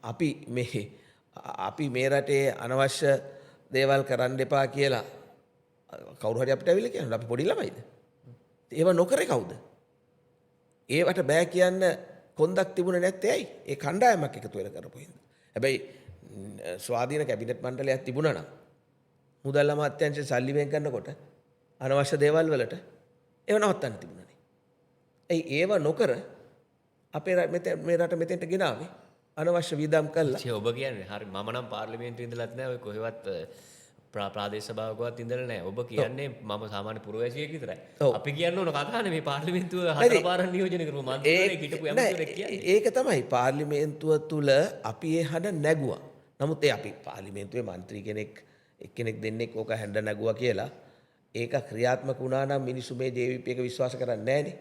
අපි මේ රටේ අනවශ්‍ය දේවල් කරන්න එපා කියලා කවුරු හරි අපිට ඇවිල්ලා කියනවා. අපි පොඩි ළමයිද? ඒව නොකරේ කවුද? ඒවට බෑ කියන්න කොන්දක් තිබුණේ නැත්තේ ඇයි? ඒ කණ්ඩායමක් එකතු වෙලා කරපු හින්දා. හැබැයි ස්වාධීන කැබිනට් මණ්ඩලයක් තිබුණා නම් මුදල් අමාත්‍යාංශය සල්ලි වෙන් කරනකොට අනවශ්‍ය දේවල් වලට ඒව නවත්තන්න තිබුණානේ. ඒව නොකර අපේ මේ රට මෙතෙන්ට ගෙනාවේ අනවශ්‍ය වියදම් කළා. ඔබ කියන්නේ හරි මම නම් පාර්ලිමේන්තුවේ ඉඳලත් නැහැ ඔය කොහෙවත් ප්‍රාදේශ සභාවකවත් ඉඳලා නැහැ. ඔබ කියන්නේ මම සාමාන්‍ය පුරවැසියෙක් විතරයි. අපි කියන්න ඕන කතානේ මේ පාර්ලිමේන්තුව හතර පාරක් නියෝජනය කරපු මන්ත්‍රීවරයෙක් හිටපු ඇමතිවරයෙක් කියන්නේ. ඒක තමයි පාර්ලිමේන්තුව තුල අපි ඒ හඬ නැගුවා. නමුත් අපි පාර්ලිමේන්තුවේ මන්ත්‍රී එක්කෙනෙක් දෙන්නෙක් ඕක හැඬ නැගුවා කියලා ඒක ක්‍රියාත්මක වුණා නම් මිනිස්සු මේ JVP එක විශ්වාස කරන්නේ නැහනේ.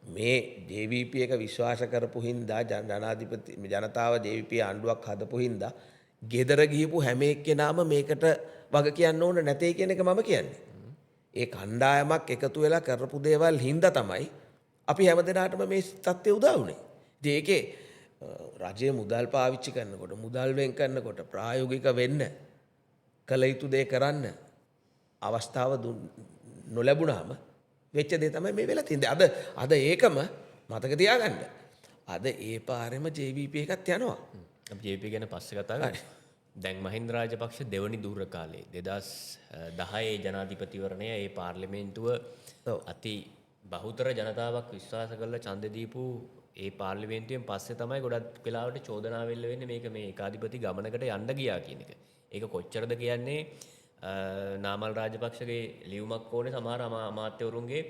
මේ JVP එක විශ්වාස කරපු හින්දා ජනතාව JVP ආණ්ඩුවක් හදපු හින්දා ගෙදර ගිහපු හැම එක්කෙනාම මේකට වග කියන්න ඕන නැtei කියන එක මම කියන්නේ. ඒ කණ්ඩායමක් එකතු වෙලා කරපු දේවල් හින්දා තමයි අපි හැමදෙනාටම මේ තත්ත්වය උදා වුනේ. ඉතින් ඒකේ රජයේ මුදල් පාවිච්චි කරනකොට මුදල් වෙන් කරනකොට ප්‍රායෝගික වෙන්න කළ යුතු දේ කරන්න අවස්ථාව නොලැබුණාම වෙච්ච දේ තමයි මේ වෙලා තියෙන්නේ. අද ඒකම මතක තියාගන්න. අද ඒ පාරෙම JVP එකත් යනවා. අපි JVP ගැන පස්සේ කතා කරමු. දැන් මහින්ද රාජපක්ෂ දෙවනි දුර කාලේ 2010 ජනාධිපතිවරණය ඒ පාර්ලිමේන්තුව අති බහුතර ජනතාවක් විශ්වාස කරලා ඡන්දෙ දීපු ඒ පාර්ලිමේන්තුවෙන් පස්සේ තමයි ගොඩක් වෙලාවට චෝදනා වෙල්ල වෙන්නේ මේක මේ ඒකාධිපති ගමනකට යන්න ගියා කියන එක. ඒක කොච්චරද කියන්නේ නාමල් රාජපක්ෂගේ ලියුමක් ඕනේ සමහර අමාත්‍යවරුන්ගේ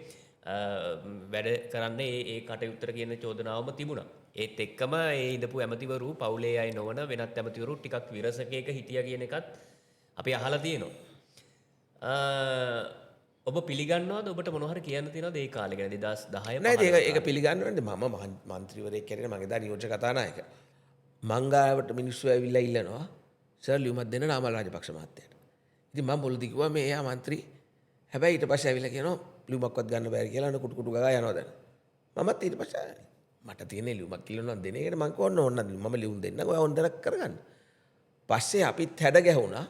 වැඩ කරන්න ඒ කටයුත්තර කියන චෝදනාවම තිබුණා. ඒත් එක්කම ඒ ඉඳපු ඇමතිවරු පවුලේ අය නොවන වෙනත් ඇමතිවරු ටිකක් විරසකයක හිටියා කියන එකත් අපි අහලා තියෙනවා. ඔබ පිළිගන්නවද ඔබට මොනවා හරි කියන්න තියෙනවද ඒ කාලේ ගැන 2010 නෑ ඒක පිළිගන්නවද මම මන්ත්‍රීවරයෙක් කියන මගේ දා නියෝජ්‍ය කතානායක මංගාවට මිනිස්සු ඇවිල්ලා ඉල්ලනවා සර් ලියුමක් දෙන්න නාමල් රාජපක්ෂ මහත්තයාට. ඉතින් මම මුලදී කිව්වා මේ එයා මන්ත්‍රී හැබැයි ඊට පස්සේ ඇවිල්ලා කියනවා ලියුමක්වත් ගන්න බෑ කියලා අන කුටු කුටු ගගා යනවා දැන්. මමත් ඊට පස්සේ මට තියෙන ලියුමක් කියනවා දෙන එකට මං කොන්න ඕන මම ලියුම් දෙන්නම් ඔයා ඕන කරගන්න. පස්සේ අපිත් හැඩ ගැහුණා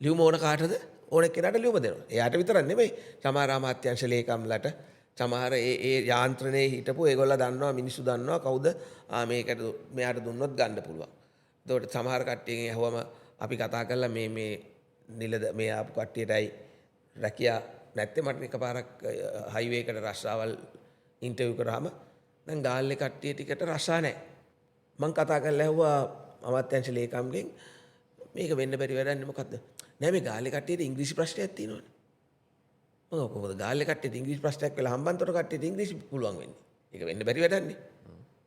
ලියුම ඕන කාටද ඕන කෙනාට ලියුම දෙනවා. එයාට විතරක් නෙමෙයි සමහර අමාත්‍යාංශ ලේකම්ලට සමහර ඒ යාන්ත්‍රණයේ හිටපු ඒගොල්ලෝ දන්නවා මිනිස්සු දන්නවා කවුද මේකට මෙයාට දුන්නොත් ගන්න පුළුවන්. ඒකට සමහර කට්ටියගෙන් අහුවම අපි කතා කරලා මේ නිලද මේ ආපු කට්ටියටයි රැකියා නැත්තේ මට එකපාරක් හයිවේ එකට රස්සාවල් ඉන්ටර්විව් කරාම දැන් ගාල්ලේ කට්ටිය ටිකට රස්සා නැහැ. මං කතා කරලා ඇහුවා අමාත්‍යාංශ ලේකම්ගෙන් මේක වෙන්න බැරි වැඩන්නේ මොකද්ද? නෑ මේ ගාල්ලේ කට්ටියට ඉංග්‍රීසි ප්‍රශ්නයක් තියෙනවනේ. මම කොහොමද ගාල්ලේ කට්ටියට ඉංග්‍රීසි ප්‍රශ්නයක් වෙලා හම්බන්තොට කට්ටියට ඉංග්‍රීසි පුළුවන් වෙන්නේ? ඒක වෙන්න බැරි වැඩන්නේ.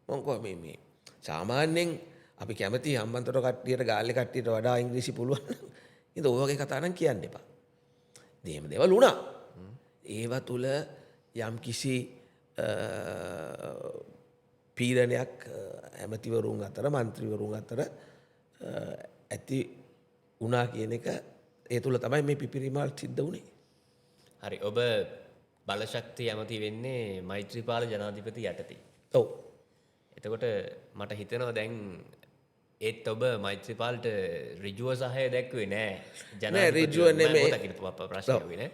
මං කොහොම මේ සාමාන්‍යයෙන් අපි කැමති හම්බන්තොට කට්ටියට ගාල්ලේ කට්ටියට වඩා ඉංග්‍රීසි පුළුවන් නම් ඉතින් ඔය වගේ කතා නම් කියන්න එපා. එහෙම දේවල් වුණා. ඒව තුල යම් කිසි පීඩනයක් ඇමතිවරුන් අතර මන්ත්‍රීවරුන් අතර ඇති වුණා කියන එක ඒ තුල තමයි මේ පිපිරීමල් සිද්ධ වුණේ. හරි ඔබ බලශක්තිය ඇමති වෙන්නේ මෛත්‍රීපාල ජනාධිපති යටතේ. ඔව්. එතකොට මට හිතෙනවා දැන් ඒත් ඔබ මෛත්‍රීපාලට ඍජුව සහාය දැක්වේ නෑ. ඍජුව නෙමෙයි. ප්‍රශ්නයක් වෙන්නේ.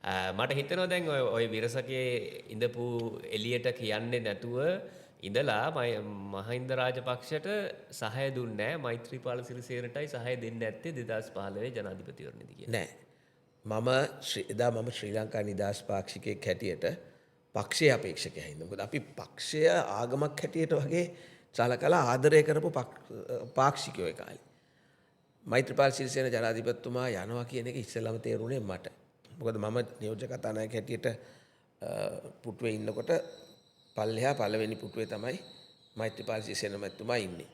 මට හිතනවා දැන් ඔය විරසකේ ඉඳපු එලියට කියන්නේ නැතුව ඉඳලා මහින්ද රාජපක්ෂට සහය දුන්නේ නැහැ මෛත්‍රීපාල සිරිසේනටයි සහය දෙන්නේ නැත්තේ 2015 ජනාධිපතිවරණයේදී කියලා. නෑ. එදා මම ශ්‍රී ලංකා නිදහස් පාක්ෂිකයෙක් හැටියට පක්ෂයේ අපේක්ෂකයා හින්දා. මොකද අපි පක්ෂය ආගමක් හැටියට වගේ සලකලා ආදරය කරපු පාක්ෂිකයෝ ඒ කාලේ. මෛත්‍රීපාල සිරිසේන ජනාධිපතිතුමා යනවා කියන එක ඉස්සෙල්ලාම තේරුණේ මට. මොකද මම නියෝජ්‍ය කතානායක හැටියට පුටුවේ ඉන්නකොට පල්ලෙහා පළවෙනි පුටුවේ තමයි මෛත්‍රීපාල සිරිසේන මැතිතුමා ඉන්නේ.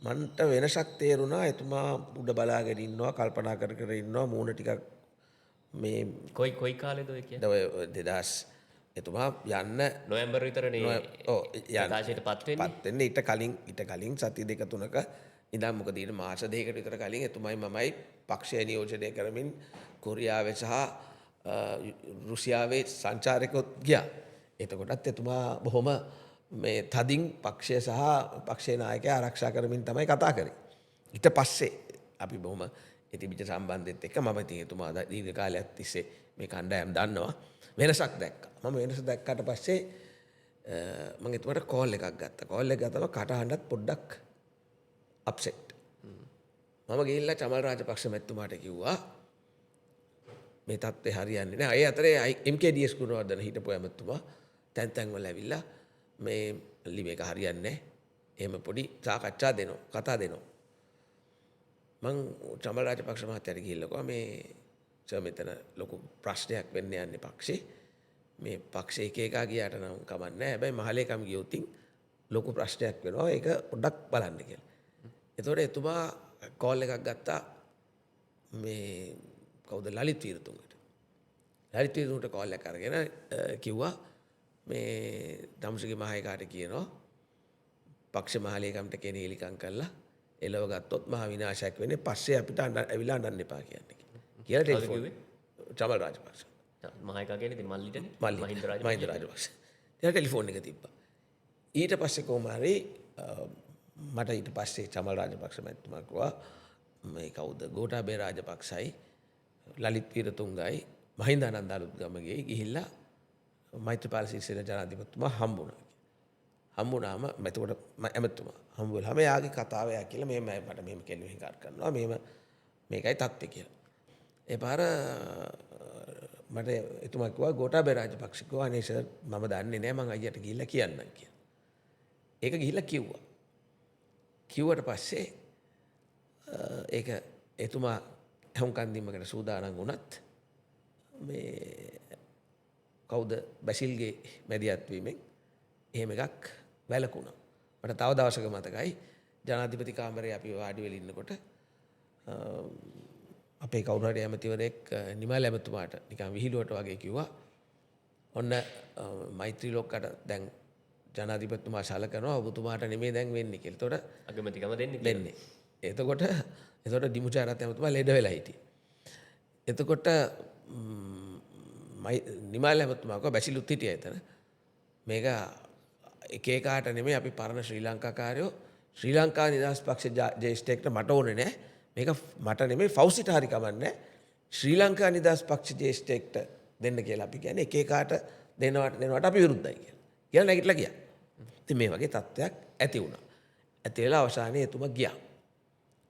මන්ට වෙනසක් තේරුණා. එතුමා උඩ බලාගෙන ඉන්නවා, කල්පනා කර කර ඉන්නවා, මූණ ටිකක් මේ කොයි කාලෙද ඔය කියන්නේ? ඔය 2000 එතුමා යන්න නොවැම්බර් විතරනේ ප්‍රකාශයට පත් වෙන්නේ. ඊට කලින් සති දෙක තුනක ඉඳන් මොකද ඊට මාස දෙකකට විතර කලින් එතුමයි මමයි පක්ෂය නියෝජනය කරමින් කොරියාවේ සහ රුසියාවේ සංචාරකයොත් ගියා. එතකොටත් එතුමා බොහොම මේ තදින් පක්ෂය සහ පක්ෂේ නායකයා ආරක්ෂා කරමින් තමයි කතා කරේ. ඊට පස්සේ අපි බොහොම ඉතිබිච්ච සම්බන්ධෙත් එක්ක මම ඉතින් එතුමා දීර්ඝ කාලයක් තිස්සේ මේ කණ්ඩායම් දන්නවා. වෙනසක් දැක්කා. මම වෙනස දැක්කට පස්සේ මම එතුමාට කෝල් එකක් ගත්තා. කෝල් එක ගත්තම කටහඬත් පොඩ්ඩක් අප්සෙට්. මම ගිහිල්ලා චමල් රාජපක්ෂ මැතිතුමාට කිව්වා මේ තත්ත්වේ හරියන්නේ නැහැ. ඒ අතරේ MKDS ගුණවර්ධන හිටපු ඇමතුමා තැන් වල ඇවිල්ලා මේ මේක හරියන්නේ නැහැ. එහෙම පොඩි සාකච්ඡා දෙනවා, කතා දෙනවා. මං චමල් රාජපක්ෂ මහත්තයාට ගිහිල්ලා කිව්වා මේ සර් මෙතන ලොකු ප්‍රශ්නයක් වෙන්න යන්නේ පක්ෂේ. මේ පක්ෂේ එක එකා ගියාට නම් කමක් නැහැ. හැබැයි මහලේකම් ගියොත් ලොකු ප්‍රශ්නයක් වෙනවා. ඒක පොඩ්ඩක් බලන්න කියලා. එතකොට එතුමා කෝල් එකක් ගත්තා මේ කවුද ලලිත් වීරතුංගට. ලලිත් වීරතුංගට කෝල් එකක් අරගෙන කිව්වා මේ ධම්සගේ මහේකාට කියනවා පක්ෂ මහලේකම්ට කෙනෙහිලිකම් කළා එලව ගත්තොත් මහා විනාශයක් වෙන්නේ. පස්සේ අපිට ඇවිල්ලා අඬන්න එපා කියන්නේ. කියලා ටෙලිෆෝන් චමල් රාජපක්ෂ. මහේකා කියන්නේ ඉතින් මල්ලිටනේ. මහින්ද රාජපක්ෂ. එයා ටෙලිෆෝන් එක තිබ්බා. ඊට පස්සේ කොහොම හරි මට ඊට පස්සේ චමල් රාජපක්ෂ මැතිතුමා කිව්වා මේ කවුද ගෝඨාභය රාජපක්ෂයි ලලිත් වීරතුංගයි මහින්ද ආනන්දාලුත්ගමගේ ගිහිල්ලා මෛත්‍රීපාල සිරිසේන ජනාධිපතිතුමා හම්බුණා. හම්බුණාම එතකොට ඇමතුමා හම්බ වෙලාම යාගේ කතාව යා කියලා මට මෙහෙම කෙල්ලෙන් කාර් කරනවා මේකයි තත්ත්වය කියලා. ඒ පාර මට එතුමා කිව්වා ගෝඨාභය රාජපක්ෂ කිව්වා අනේ සර් මම දන්නේ නැහැ මං අයියට ගිහිල්ලා කියන්නම් කියලා. ඒක ගිහිල්ලා කිව්වා. කිව්වට පස්සේ ඒක එතුමා හුම්කන් දීමකට සූදානම් වුණත් මේ කවුද බැසිල්ගේ මැදිහත් වීමෙන් එහෙම එකක් වැළකුණා. මට තව දවසක මතකයි ජනාධිපති කාමරේ අපි වාඩි වෙලා ඉන්නකොට අපේ කවුරු හරි ඇමතිවරයෙක් නිමල් ඇමතුමාට නිකන් විහිළුවට වගේ කිව්වා ඔන්න මෛත්‍රී ලොක්කට දැන් ජනාධිපතිතුමා සලකනවා ඔබතුමාට නෙමෙයි දැන් වෙන්නේ කියලා. එතකොට අගමැතිකම දෙන්නේ. එතකොට දිමුචාරත් ඇමතුමා ලෙඩ වෙලා හිටියේ. එතකොට නිමල් ඇමතුමා කිව්වා බැසිලුත් හිටියා එතන. මේක එක එකාට නෙමෙයි අපි පරණ ශ්‍රී ලංකාකාරයෝ ශ්‍රී ලංකා නිදහස් පක්ෂ ජ්‍යෙෂ්ඨයෙක්ට මට ඕනේ නැහැ. මේක මට නෙමෙයි ෆෞසිට හරි කමන්නේ. ශ්‍රී ලංකා නිදහස් පක්ෂ ජ්‍යෙෂ්ඨයෙක්ට දෙන්න කියලා අපි කියන්නේ එක එකාට දෙනවට අපි විරුද්ධයි කියලා. කියලා නැගිටලා ගියා. ඉතින් මේ වගේ තත්ත්වයක් ඇති වුණා. ඇති වෙලා අවසානයේ එතුමා ගියා.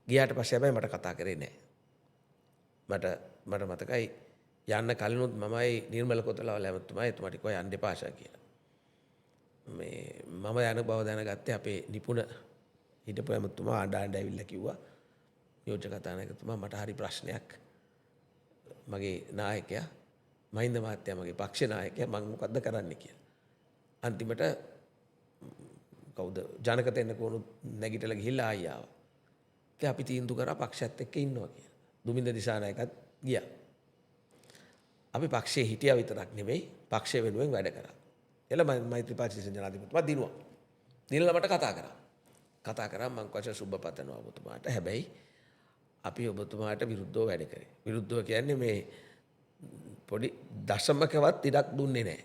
ගියාට පස්සේ හැබැයි මට කතා කරේ නැහැ. මට මතකයි යන්න කලිනුත් මමයි නිර්මල කොතලවල ඇමතුමා එතුමාට කිව්වා යන්න එපා කියලා. මේ මම යන බව දැනගත්තේ අපේ නිපුණ හිටපු ඇමතුමා ආණ්ඩ ඇවිල්ලා කිව්වා නියෝජ්‍ය කතානායකතුමා මට හරි ප්‍රශ්නයක්. මගේ නායකයා මහින්ද මහත්තයා මගේ පක්ෂ නායකයා මම මොකද්ද කරන්න කියලා. අන්තිමට කවුද ජනක තෙන්නකෝණු නැගිටලා ගිහිල්ලා ආයි ආවා. අපි තීන්දුව කරා පක්ෂයත් එක්ක ඉන්නවා කියලා. දුමින්ද දිසානායකත් ගියා. අපි පක්ෂයේ හිටියා විතරක් නෙමෙයි පක්ෂය වෙනුවෙන් වැඩ කරා. එළ මෛත්‍රීපාල සිරිසේන ජනාධිපතිතුමා දිනුවා. දිනලා මට කතා කරා මං කොච්චර සුබ පතනවා ඔබතුමාට. හැබැයි අපි ඔබතුමාට විරුද්ධව වැඩ කරේ. විරුද්ධව කියන්නේ මේ පොඩි දශමකවත් ඉඩක් දුන්නේ නැහැ.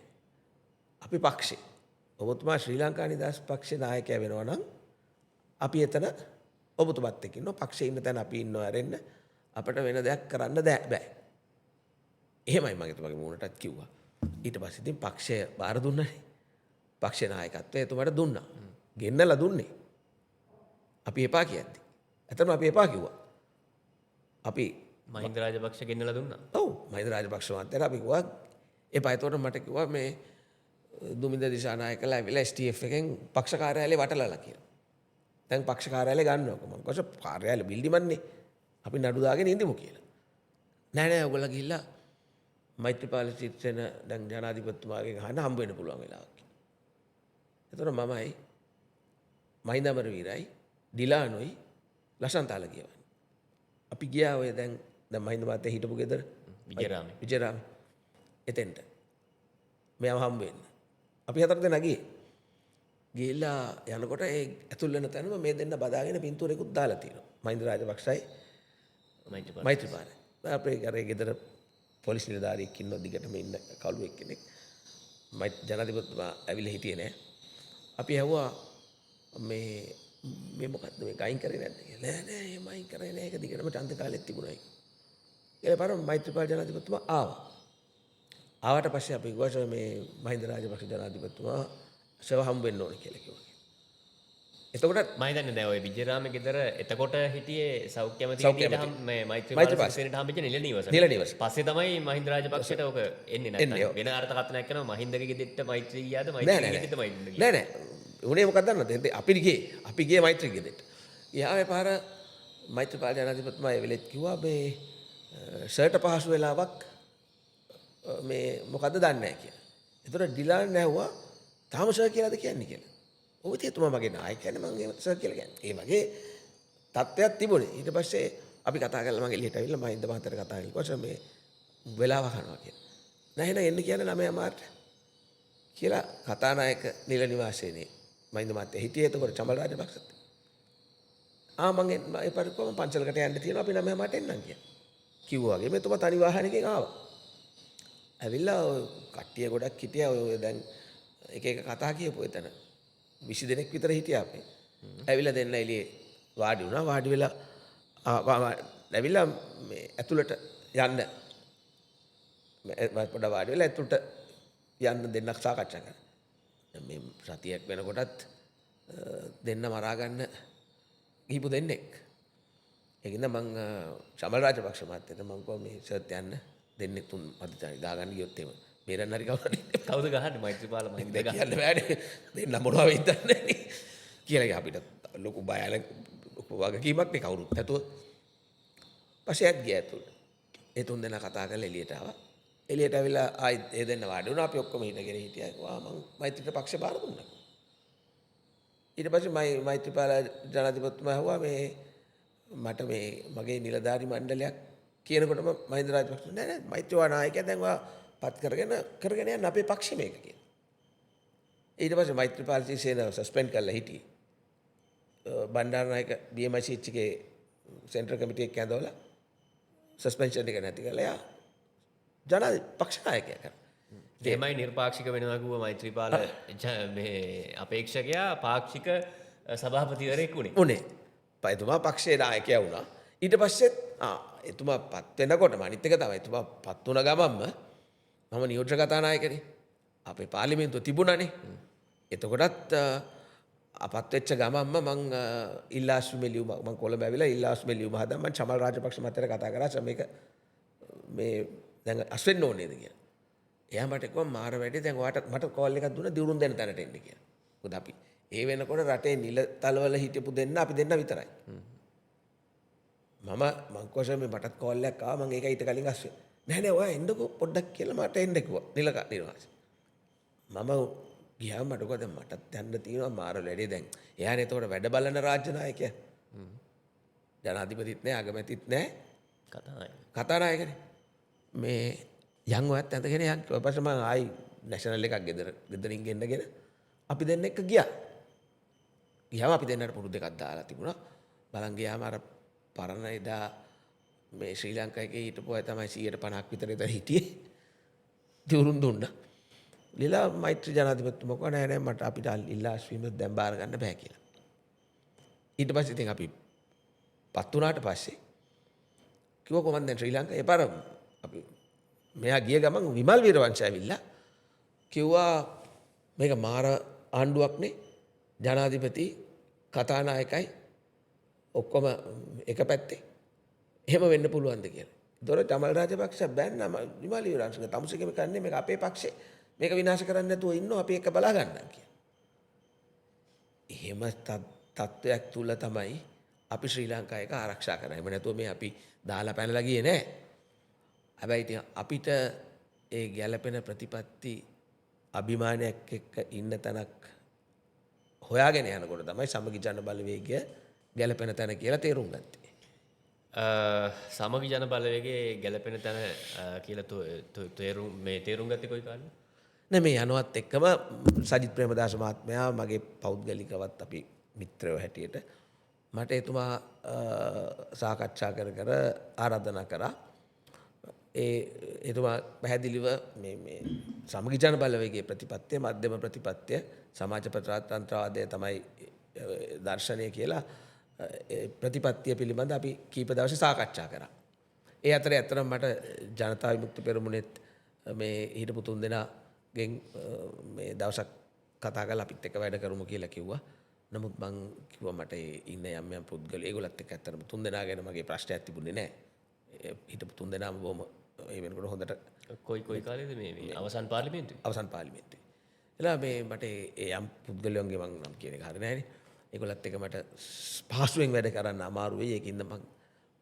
අපි පක්ෂේ. ඔබතුමා ශ්‍රී ලංකා නිදහස් පක්ෂේ නායකයා වෙනවා නම් අපි එතන ඔබතුමත් එක්ක ඉන්නවා. පක්ෂේ ඉන්න තැන අපි ඉන්නව ඇරෙන්න අපිට වෙන දෙයක් කරන්න බෑ. එහෙමයි මම එතුමාගේ මූණටත් කිව්වා. ඊට පස්සේ ඉතින් පක්ෂය බාර දුන්නනේ. පක්ෂ නායකත්වය එතුමාට දුන්නා. ගෙන්නලා දුන්නේ. අපි එපා කියද්දි. ඇත්තටම අපි එපා කිව්වා. අපි මහින්ද රාජපක්ෂ ගෙන්නලා දුන්නා. ඔව් මහින්ද රාජපක්ෂ මහත්තයාට අපි කිව්වා එපා. ඒතකොට මට කිව්වා මේ දුමින්ද දිසානායකලා ඇවිල්ලා STF එකෙන් පක්ෂ කාර්යාලේ වටලලා කියලා. දැන් පක්ෂ කාර්යාලේ ගන්නවක මම කොහොම කාර්යාලේ බිල්ඩිමන්නේ අපි නඩු දාගෙන ඉඳිමු කියලා. නෑ ඔයගොල්ලෝ ගිහිල්ලා මෛත්‍රීපාල සිරිසේන දැන් ජනාධිපතිතුමාගෙන් අහන්න හම්බ වෙන්න පුළුවන් වෙලාවක්. එතකොට මමයි මහින්ද අමරවීරයි ඩිලානොයි ලසන්තාල ගියවන්නේ. අපි ගියා ඔය දැන් මහින්ද මහත්තයා හිටපු ගෙදර විජේරාම එතෙන්ට මෙයාව හම්බ වෙන්න. අපි හතර දෙනා ගියේ. ගිහිල්ලා යනකොට ඒ ඇතුල් වෙන තැනම මේ දෙන්න බදාගෙන පින්තූරෙකුත් දාලා තියෙනවා. මහින්ද රාජපක්ෂයි මෛත්‍රීපාල. අපේ ගරේ ගෙදර පොලිස් නිලධාරියෙක් ඉන්නවා දිගටම ඉන්න කළුවෙක් කෙනෙක්. ජනාධිපතිතුමා ඇවිල්ලා හිටියේ නෑ. අපි ඇහුවා මේ මොකද්ද මේ ගයින් කරේ නැද්ද කියලා. නෑ එහෙම අයින් කරේ නෑ. ඒක දිගටම ඡන්ද කාලෙත් තිබුණායි. ඊට පස්සේ මෛත්‍රීපාල ජනාධිපතිතුමා ආවා. ආවට පස්සේ අපි කිව්වා මේ මහින්ද රාජපක්ෂ ජනාධිපතිතුමා සව හම්බ වෙන්න ඕනේ කියලා කිව්වා. එතකොට මම හිතන්නේ දැන් ඔය විජේරාමේ ගෙදර එතකොට හිටියේ සෞඛ්‍ය ඇමතිට මේ මෛත්‍රීපාල සිරිසේනට හම්බෙච්ච නිල නිවස. පස්සේ තමයි මහින්ද රාජපක්ෂට ඔක එන්නේ නැත්නම් වෙන අර්ථකථනයක් කරනවා මහින්දගේ ගෙදෙට්ට මෛත්‍රී ගියාද මෛත්‍රී ගෙදෙට්ට මහින්ද ගියා. නෑ උනේ මොකක්ද දන්නවද? අපි ගියේ මෛත්‍රී ගෙදෙට්ට. යාවේ පාර මෛත්‍රීපාල ජනාධිපතිතුමා ඒ වෙලෙත් කිව්වා මේ ෂර්ට් පහසු වෙලාවක් මේ මොකද්ද දන්නේ නැහැ කියලා. ඒතර ඩිලාන් ඇහුවා තාම සර් කියලාද කියන්නේ කියලා. ඔව් ඉතින් එතුමා මගේ නායකයනේ මම ඒ සර් කියලා කියන්නේ. ඒ වගේ තත්ත්වයක් තිබුණේ. ඊට පස්සේ අපි කතා කරලා මම එළියට ඇවිල්ලා මහින්ද මහත්තයාට කතා කරලා කිව්වා මේ වෙලාව කරනවා කියලා. නෑ එහෙනම් එන්න කියන්නේ 9 මාර්ට කියලා කතානායක නිල නිවාසයේනේ මහින්ද මහත්තයා හිටියේ. එතකොට චමල් රාජපක්ෂත් මම ඒ පරිප්පුවම පන්සලකට යන්න තියෙනවා අපි 9 මාර්ට එන්නම් කියලා. කිව්වා වගේ මෙතුමා තනි වාහනයකින් ආවා. ඇවිල්ලා කට්ටිය ගොඩක් හිටියා ඔය දැන් එක කතා කියපු එතන 20 දෙනෙක් විතර හිටියා අපි. ඇවිල්ලා දෙන්න එළියේ වාඩි වුණා. වාඩි වෙලා ඇවිල්ලා මේ ඇතුළට යන්න පොඩ වාඩි වෙලා ඇතුළට යන්න දෙන්නක් සාකච්ඡා කරා. මේ සතියක් වෙනකොටත් දෙන්න මරා ගන්න ගිහපු දෙන්නෙක්. ඒකින්ද මං චමල් රාජපක්ෂ මහත්තයාට මං කිව්වා මේ සර්ට් යන්න දෙන්නෙක් තුන් අධිචාරි දාගන්න ගියොත් එහෙම බේරන්න හරි කවුද ගහන්නේ මෛත්‍රීපාල මහින්ද කියන්න බෑනේ. දෙන්න මොනවා වෙයිද දන්නේ කියලා අපිට ලොකු බයලක් ලොකු වගකීමක් නේ කවුරුත් නැතුව. පස්සේ ඇත් ගියා ඇතුළට. ඒ තුන් දෙනා කතා කරලා එළියට ආවා. එළියට ඇවිල්ලා ආයි ඒ දෙන්න වාඩි වුණා. අපි ඔක්කොම හිටගෙන හිටියා. මං මෛත්‍රීට පක්ෂ බාර දුන්නා. ඊට පස්සේ මෛත්‍රීපාල ජනාධිපතිතුමා ඇහුවා මේ මට මේ මගේ නිලධාරි මණ්ඩලයක් කියනකොටම මහින්ද රාජපක්ෂ නෑ මෛත්‍රීවා නායකයා දැන් ඔයා පත් කරගෙන යන්න අපේ පක්ෂ මේක කියලා. ඊට පස්සේ මෛත්‍රීපාල සිරිසේන සස්පෙන්ඩ් කරලා හිටියේ. බණ්ඩාරනායක BMICH එකේ සෙන්ට්‍රල් කමිටි එක ඇඳවලා සස්පෙන්ෂන් එක නැති කරලා යා පක්ෂ නායකයා කරා. එහෙමයි නිර්පාක්ෂික වෙනවා කිව්ව මෛත්‍රීපාල මේ අපේක්ෂකයා පාක්ෂික සභාපතිවරයෙක් උනේ. එතුමා පක්ෂයේ නායකයා වුණා. ඊට පස්සෙත් එතුමා පත් වෙනකොටම අනිත් එක තමයි එතුමා පත් වුණ ගමන්ම මම නියෝජ්‍ය කතානායකනේ. අපේ පාර්ලිමේන්තුව තිබුණානේ. එතකොටත් අපත් වෙච්ච ගමන්ම මං ඉල්ලාස්මේ ලියුම මං කොළඹ ඇවිල්ලා ඉල්ලාස්මේ ලියුම හදා මං චමල් රාජපක්ෂ මහත්තයාට කතා කරා මේක මේ දැන් අස්වෙන්න ඕනේද කියලා. එයා මට කිව්වා මාර වැඩි දැන් ඔයාට මට කෝල් එකක් දුන්නා දිවුරුම් දෙන්න තැනට එන්න කියලා. මොකද අපි ඒ වෙනකොට රටේ නිල තලවල හිටපු දෙන්න අපි දෙන්න විතරයි. මං කොහොමද මේ මටත් කෝල් එකක් ආවා මං ඒක ඊට කලින් අස්සේ. නෑ ඔයා එන්නකෝ පොඩ්ඩක් කියලා මට එන්න කිව්වා නිල නිවාසෙ. මම ගියාම මට කිව්වා දැන් මටත් යන්න තියෙනවා මාර වැඩේ දැන්. එයානේ එතකොට වැඩ බලන රාජ්‍ය නායකයා. ජනාධිපතිත් නෑ අගමැතිත් නෑ කතානායකනේ. මේ යන් ඔයත් ඇඳගෙන යන් ඊට පස්සේ මම ආයි නැෂනල් එකක් ගෙදරින් ගෙන්නගෙන අපි දෙන්න එක්ක ගියා. ගියාම අපි දෙන්නට පුරු දෙකක් දාලා තිබුණා. බලන් ගියාම අර පරණ එදා මේ ශ්‍රී ලංකාවේ හිටපු අය තමයි 150ක් විතර එතන හිටියේ. දිවුරුම් දුන්නා. ලීලා මෛත්‍රී ජනාධිපතිතුමා කිව්වා නෑ මට අපිට ඉල්ලාස්වීම දැන් බාර ගන්න බෑ කියලා. ඊට පස්සේ ඉතින් අපි පත් වුණාට පස්සේ කිව්වා කොහොමද දැන් ශ්‍රී ලංකාවේ පාර අපි මෙයා ගිය ගමන් විමල් වීරවංශ ඇවිල්ලා කිව්වා මේක මාර ආණ්ඩුවක්නේ ජනාධිපති කතානායකයි ඔක්කොම එක පැත්තේ එහෙම වෙන්න පුළුවන්ද කියලා. දොර චමල් රාජපක්ෂ බෑන්නා විමල් වීරවංශ තමුසේකම කන්නේ මේක අපේ පක්ෂේ මේක විනාශ කරන්න නැතුව ඉන්නවා අපි එක බලා ගන්නම් කියලා. එහෙම තත්ත්වයක් තුල තමයි අපි ශ්‍රී ලංකාව එක ආරක්ෂා කරන්නේ. එහෙම නැතුව මේ අපි දාලා පැනලා ගියේ නෑ. හැබැයි ඉතින් අපිට ඒ ගැළපෙන ප්‍රතිපත්ති අභිමානයක් එක්ක ඉන්න තැනක් හොයාගෙන යනකොට තමයි සමගි ජන බලවේගය ගැළපෙන තැන කියලා තේරුම් ගත්තේ. සමගි ජන බලවේගේ ගැලපෙන තැන කියලා තේරුම් ගත්තේ කොයි කාලේ? නෑ මේ යනවත් එක්කම සජිත් ප්‍රේමදාස මහත්මයා මගේ පෞද්ගලිකවත් අපි මිත්‍රයෝ හැටියට මට එතුමා සාකච්ඡා කර ආරාධනා කරා. එතුමා පැහැදිලිව මේ සමගි ජන බලවේගයේ ප්‍රතිපත්තිය මධ්‍යම ප්‍රතිපත්තිය සමාජ ප්‍රජාතන්ත්‍රවාදය තමයි දර්ශනය කියලා ප්‍රතිපත්තිය පිළිබඳ අපි කීප දවසේ සාකච්ඡා කරා. ඒ අතරේ ඇත්තටම මට ජනතා විමුක්ති පෙරමුණෙත් මේ හිටපු තුන් දෙනාගෙන් මේ දවසක් කතා කරලා අපිත් එක්ක වැඩ කරමු කියලා කිව්වා. නමුත් මං කිව්වා මට ඉන්න යම් පුද්ගලයෝ ඒගොල්ලත් එක්ක ඇත්තටම තුන් දෙනා ගැන මගේ ප්‍රශ්නයක් තිබුණේ නැහැ. හිටපු තුන් දෙනාම බොහොම ඒ වෙනකොට හොඳට කොයි කාලේද මේ අවසන් පාර්ලිමේන්තුවේ? අවසන් පාර්ලිමේන්තුවේ. එලා මේ මට ඒ යම් පුද්ගලයන්ගේ මං නම් කියන එක හරිය නැහැනේ. ඒගොල්ලත් එක්ක මට පහසුවෙන් වැඩ කරන්න අමාරු වෙයි. ඒකින්ද මං